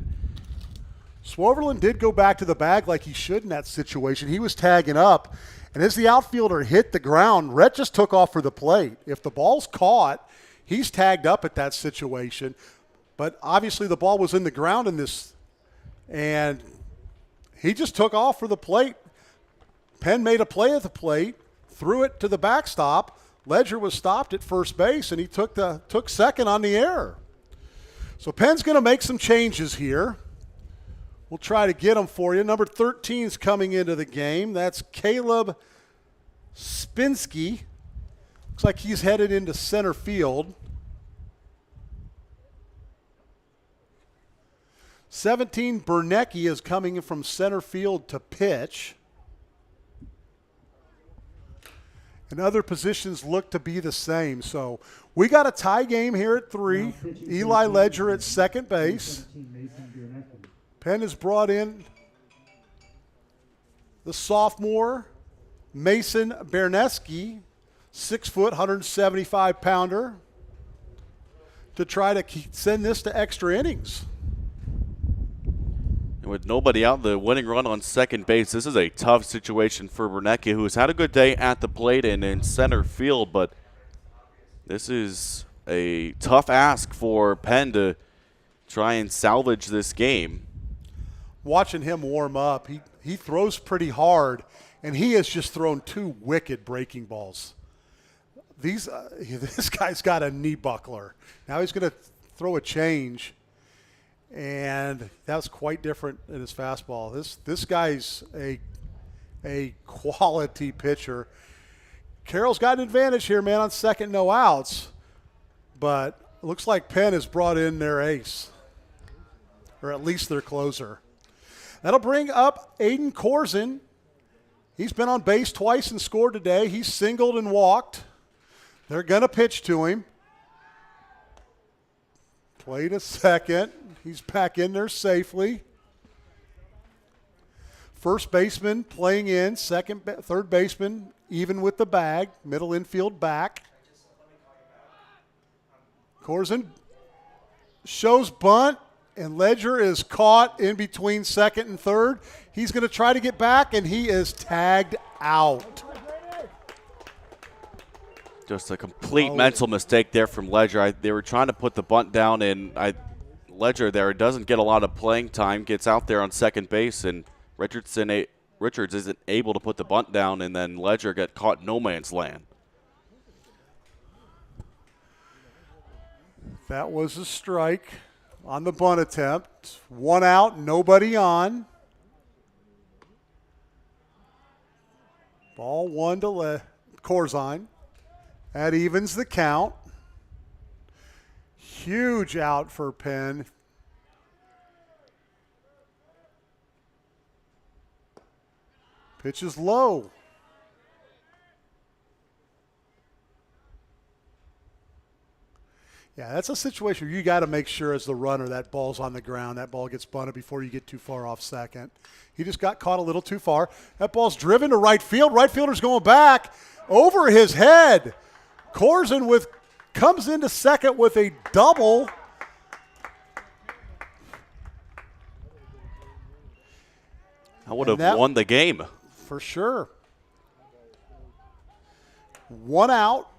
Swoverland did go back to the bag like he should in that situation. He was tagging up, and as the outfielder hit the ground, Rhett just took off for the plate. If the ball's caught, he's tagged up at that situation. But obviously the ball was in the ground in this, and he just took off for the plate. Penn made a play at the plate, threw it to the backstop. Ledger was stopped at first base, and he took second on the error. So Penn's going to make some changes here. We'll try to get them for you. Number 13 is coming into the game. That's Caleb Spinsky. Looks like he's headed into center field. 17, Bernecki is coming from center field to pitch. And other positions look to be the same. So we got a tie game here at 3. Eli Ledger at second base. Penn has brought in the sophomore Mason Berneski, 6 foot, 175 pounder, to try to send this to extra innings. And with nobody out, the winning run on second base, this is a tough situation for Bernecki, who has had a good day at the plate and in center field, but this is a tough ask for Penn to try and salvage this game. Watching him warm up, he throws pretty hard, and he has just thrown 2 wicked breaking balls. This guy's got a knee buckler. Now he's going to throw a change, and that's quite different in his fastball. This guy's a quality pitcher. Carroll's got an advantage here, man, on second, no outs, but it looks like Penn has brought in their ace, or at least their closer. That'll bring up Aiden Corzin. He's been on base twice and scored today. He's singled and walked. They're going to pitch to him. Played a second. He's back in there safely. First baseman playing in. Third baseman even with the bag. Middle infield back. Corzin shows bunt. And Ledger is caught in between second and third. He's going to try to get back, and he is tagged out. Just a complete mental mistake there from Ledger. They were trying to put the bunt down, and Ledger there doesn't get a lot of playing time, gets out there on second base, and Richards isn't able to put the bunt down, and then Ledger got caught in no man's land. That was a strike on the bunt attempt. 1 out, nobody on. Ball 1 to Corzine. That evens the count. Huge out for Penn. Pitch is low. Yeah, that's a situation where you got to make sure as the runner that ball's on the ground, that ball gets bunted before you get too far off second. He just got caught a little too far. That ball's driven to right field. Right fielder's going back over his head. Corzine comes into second with a double. I would have won the game. For sure. 1 out.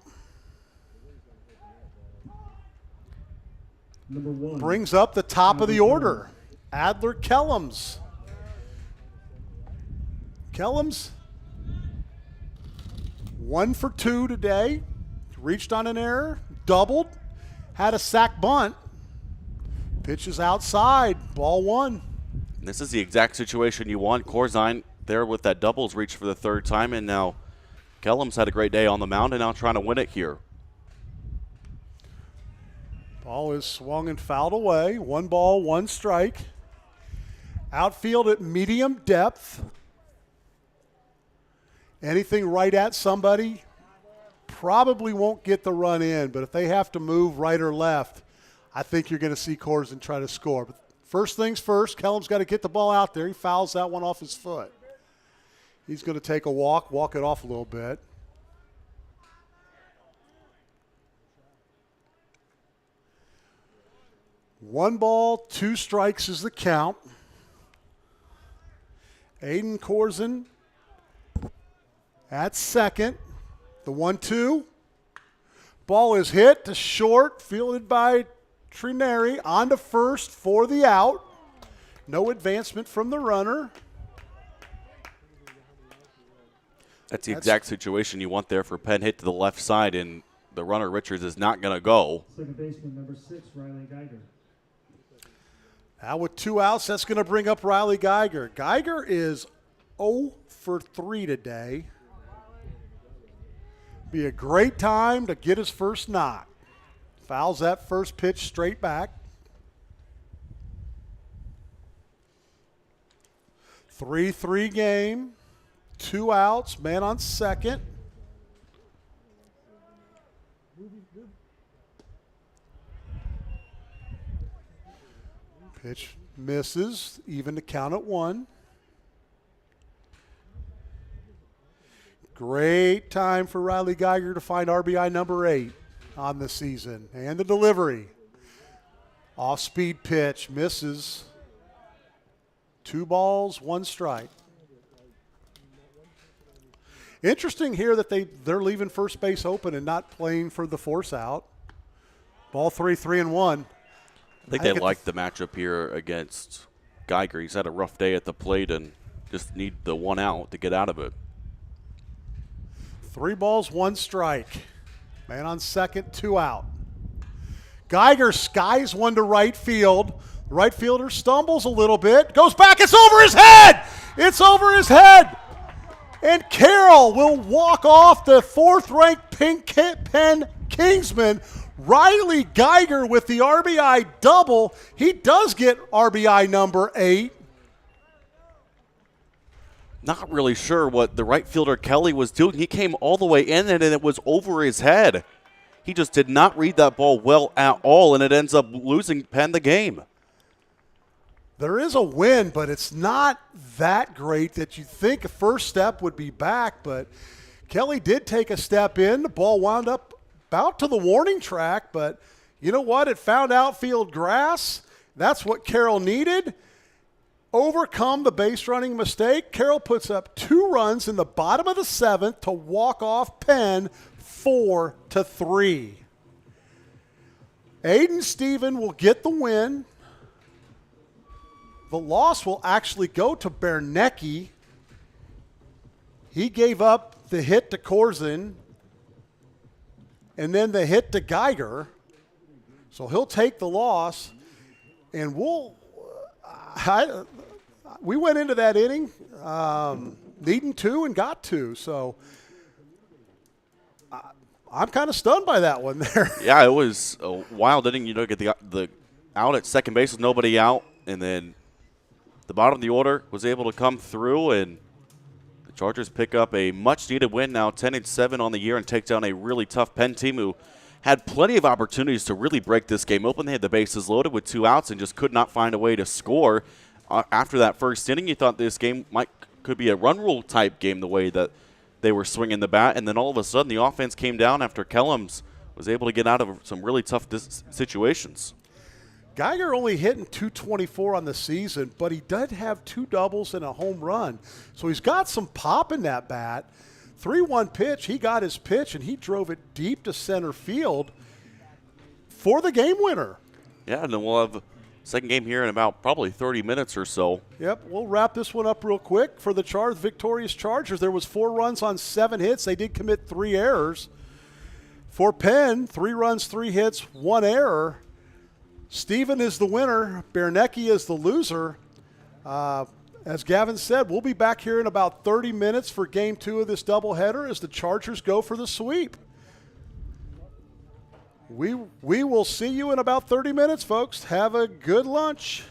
Number 1. Brings up the top of the order. Adler Kellums. Kellums, 1 for 2 today. Reached on an error, doubled, had a sac bunt. Pitches outside, ball 1. This is the exact situation you want. Corzine there with that doubles reach for the 3rd time, and now Kellums had a great day on the mound and now trying to win it here. Ball is swung and fouled away. 1 ball, 1 strike. Outfield at medium depth. Anything right at somebody probably won't get the run in, but if they have to move right or left, I think you're going to see Corzine try to score. But first things first, Kellum's got to get the ball out there. He fouls that one off his foot. He's going to take a walk it off a little bit. One ball, 2 strikes is the count. Aiden Corzine at second. The 1-2. Ball is hit to short, fielded by Trineri. On to first for the out. No advancement from the runner. That's the exact situation you want there for Penn. Hit to the left side, and the runner Richards is not going to go. Second baseman, number 6, Riley Geiger. Now with 2 outs, that's going to bring up Riley Geiger. Geiger is 0 for 3 today. Be a great time to get his first knock. Fouls that first pitch straight back. 3-3 game. 2 outs, man on second. Pitch misses, even to count at 1. Great time for Riley Geiger to find RBI number 8 on the season. And the delivery. Off-speed pitch, misses. 2 balls, 1 strike. Interesting here that they're leaving first base open and not playing for the force out. Ball 3-3-1. I think they like the matchup here against Geiger. He's had a rough day at the plate and just need the 1 out to get out of it. 3 balls, 1 strike. Man on second, 2 out. Geiger skies one to right field. The right fielder stumbles a little bit, goes back, it's over his head! It's over his head! And Carroll will walk off the 4th-ranked Penn Kingsman. Riley Geiger with the RBI double. He does get RBI number 8. Not really sure what the right fielder Kelly was doing. He came all the way in and it was over his head. He just did not read that ball well at all, and it ends up losing Penn the game. There is a win, but it's not that great that you think a first step would be back. But Kelly did take a step in. The ball wound up about to the warning track, but you know what? It found outfield grass. That's what Carroll needed. Overcome the base running mistake. Carroll puts up 2 runs in the bottom of the 7th to walk off Penn 24-3. Aiden Stephen will get the win. The loss will actually go to Bernecki. He gave up the hit to Corzin and then the hit to Geiger. So he'll take the loss. And we went into that inning needing 2 and got 2. So I'm kind of stunned by that one there. Yeah, it was a wild inning. You know, get the out at second base with nobody out, and then the bottom of the order was able to come through, and the Chargers pick up a much-needed win now, 10-7 on the year, and take down a really tough Penn team who had plenty of opportunities to really break this game open. They had the bases loaded with 2 outs and just could not find a way to score. After that first inning, you thought this game could be a run rule type game the way that they were swinging the bat, and then all of a sudden the offense came down after Kellums was able to get out of some really tough situations. Geiger only hitting .224 on the season, but he did have 2 doubles and a home run. So he's got some pop in that bat. 3-1 pitch, he got his pitch, and he drove it deep to center field for the game winner. Yeah, and then we'll have second game here in about probably 30 minutes or so. Yep, we'll wrap this one up real quick. For the victorious Chargers, there was 4 runs on 7 hits. They did commit 3 errors. For Penn, 3 runs, 3 hits, 1 error. Stephen is the winner. Bernecki is the loser. As Gavin said, we'll be back here in about 30 minutes for Game 2 of this doubleheader as the Chargers go for the sweep. We will see you in about 30 minutes, folks. Have a good lunch.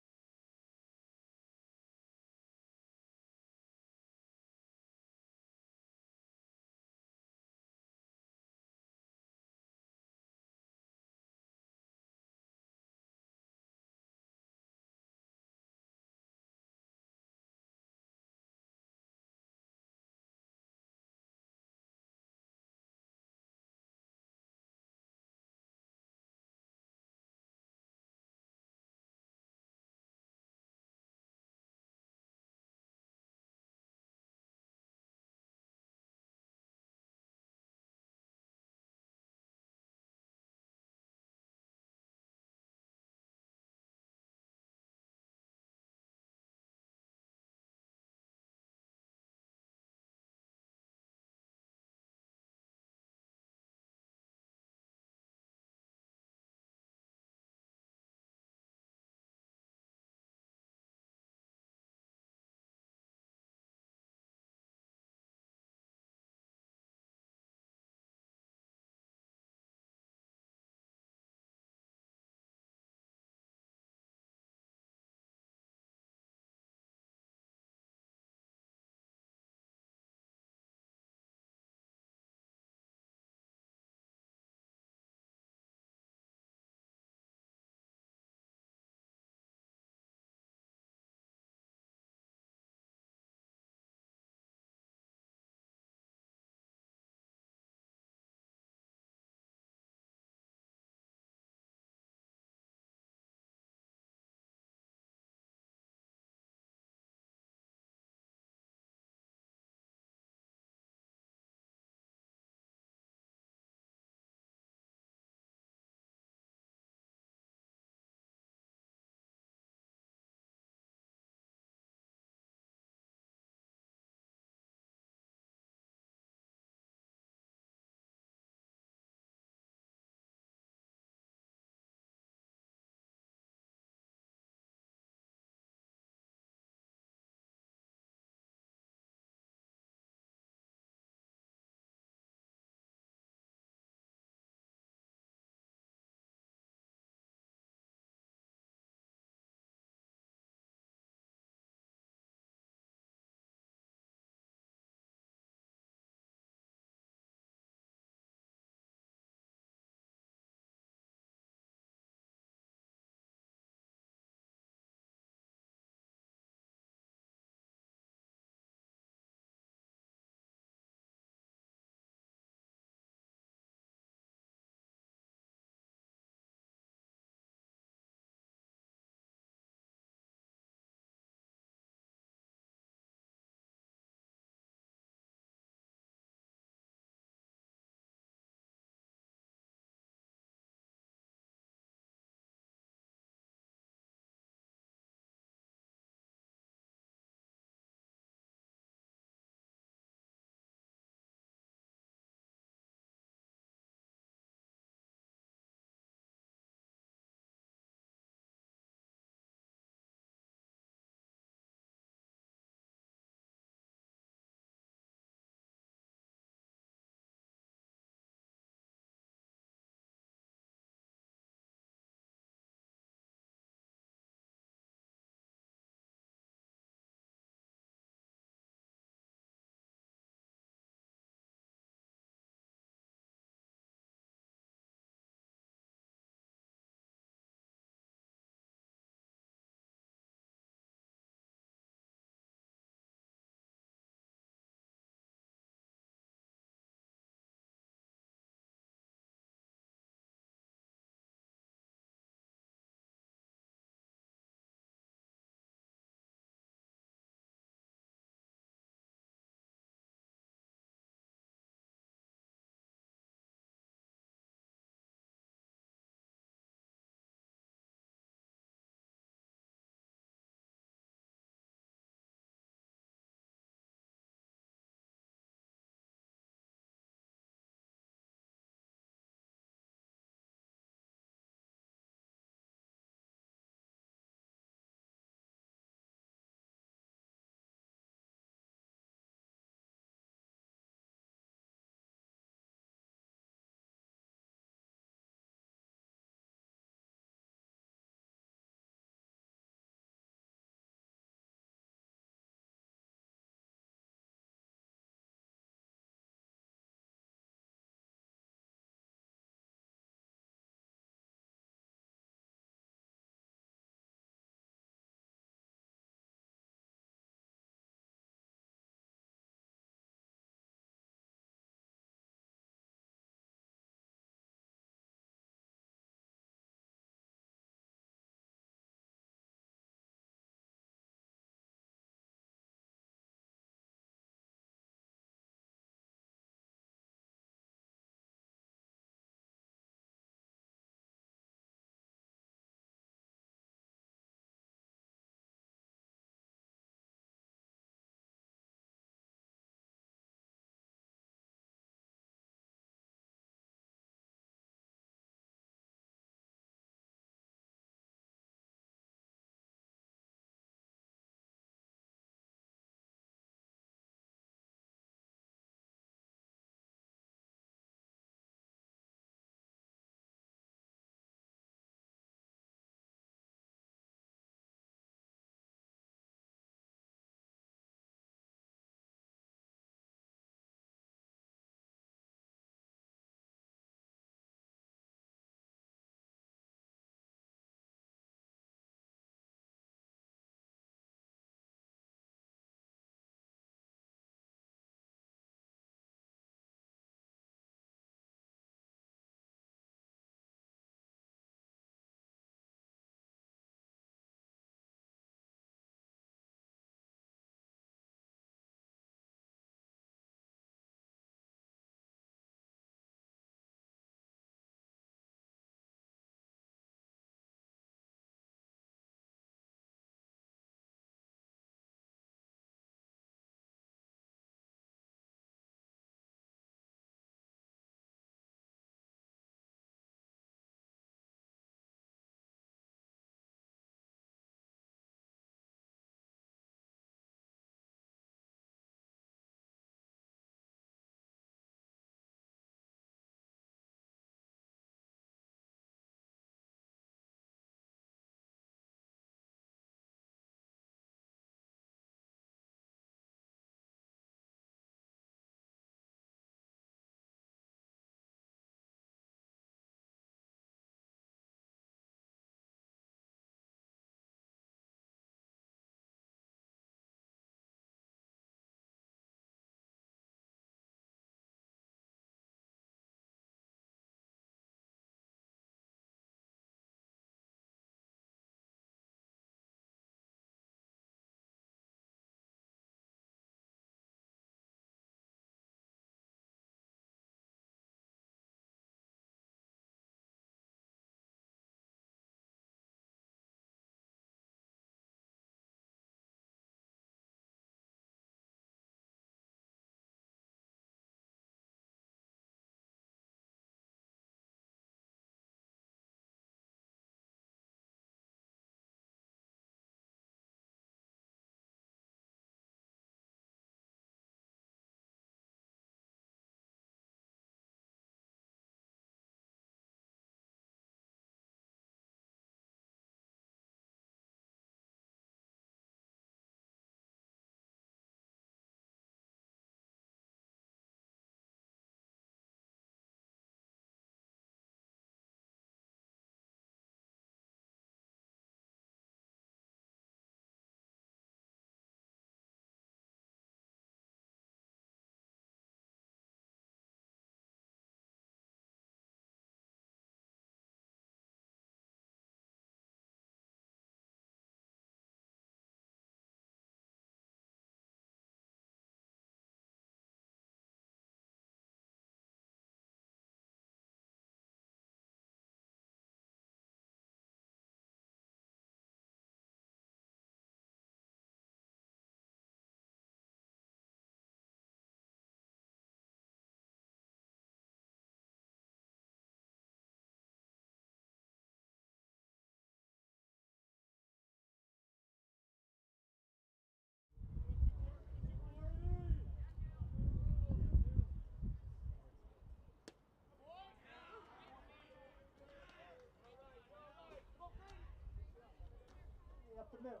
the middle.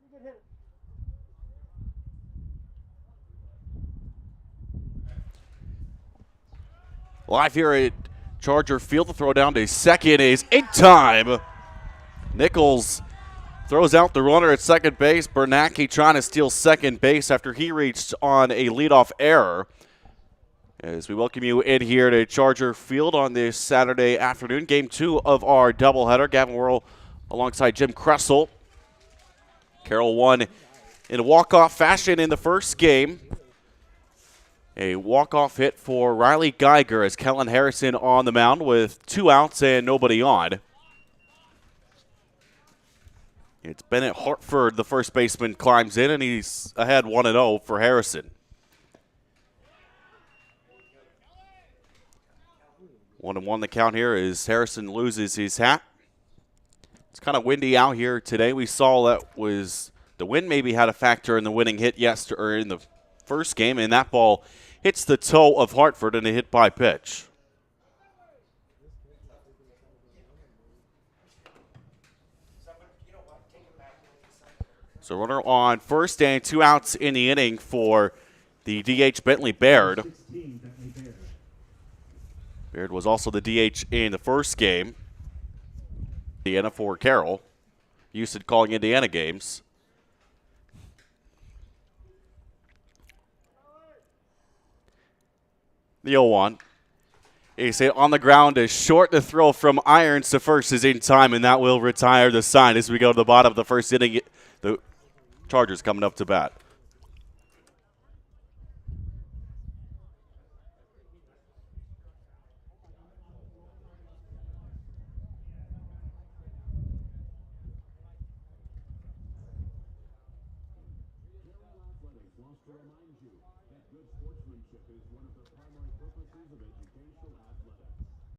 You can hit it. Live here at Charger Field, the throw down to second is in time. Nichols throws out the runner at second base. Bernacki trying to steal second base after he reached on a leadoff error. As we welcome you in here to Charger Field on this Saturday afternoon, game 2 of our doubleheader. Gavin Worrell alongside Jim Kressel. Carroll won in a walk-off fashion in the first game. A walk-off hit for Riley Geiger as Kellen Harrison on the mound with 2 outs and nobody on. It's Bennett Hartford, the first baseman, climbs in, and he's ahead 1-0 for Harrison. 1-1 the count here as Harrison loses his hat. It's kind of windy out here today. We saw that was the wind maybe had a factor in the winning hit yesterday or in the first game, and that ball hits the toe of Hartford in a hit by pitch. So runner on first and 2 outs in the inning for the DH Bentley Baird. 16, Bentley Baird. Baird was also the DH in the first game. Indiana for Carroll. Used to calling Indiana games. The 0-1. He said on the ground is short. The throw from Irons to first is in time, and that will retire the sign as we go to the bottom of the first inning. The Chargers coming up to bat. Athletics wants to remind you that good sportsmanship is one of the primary purposes of educational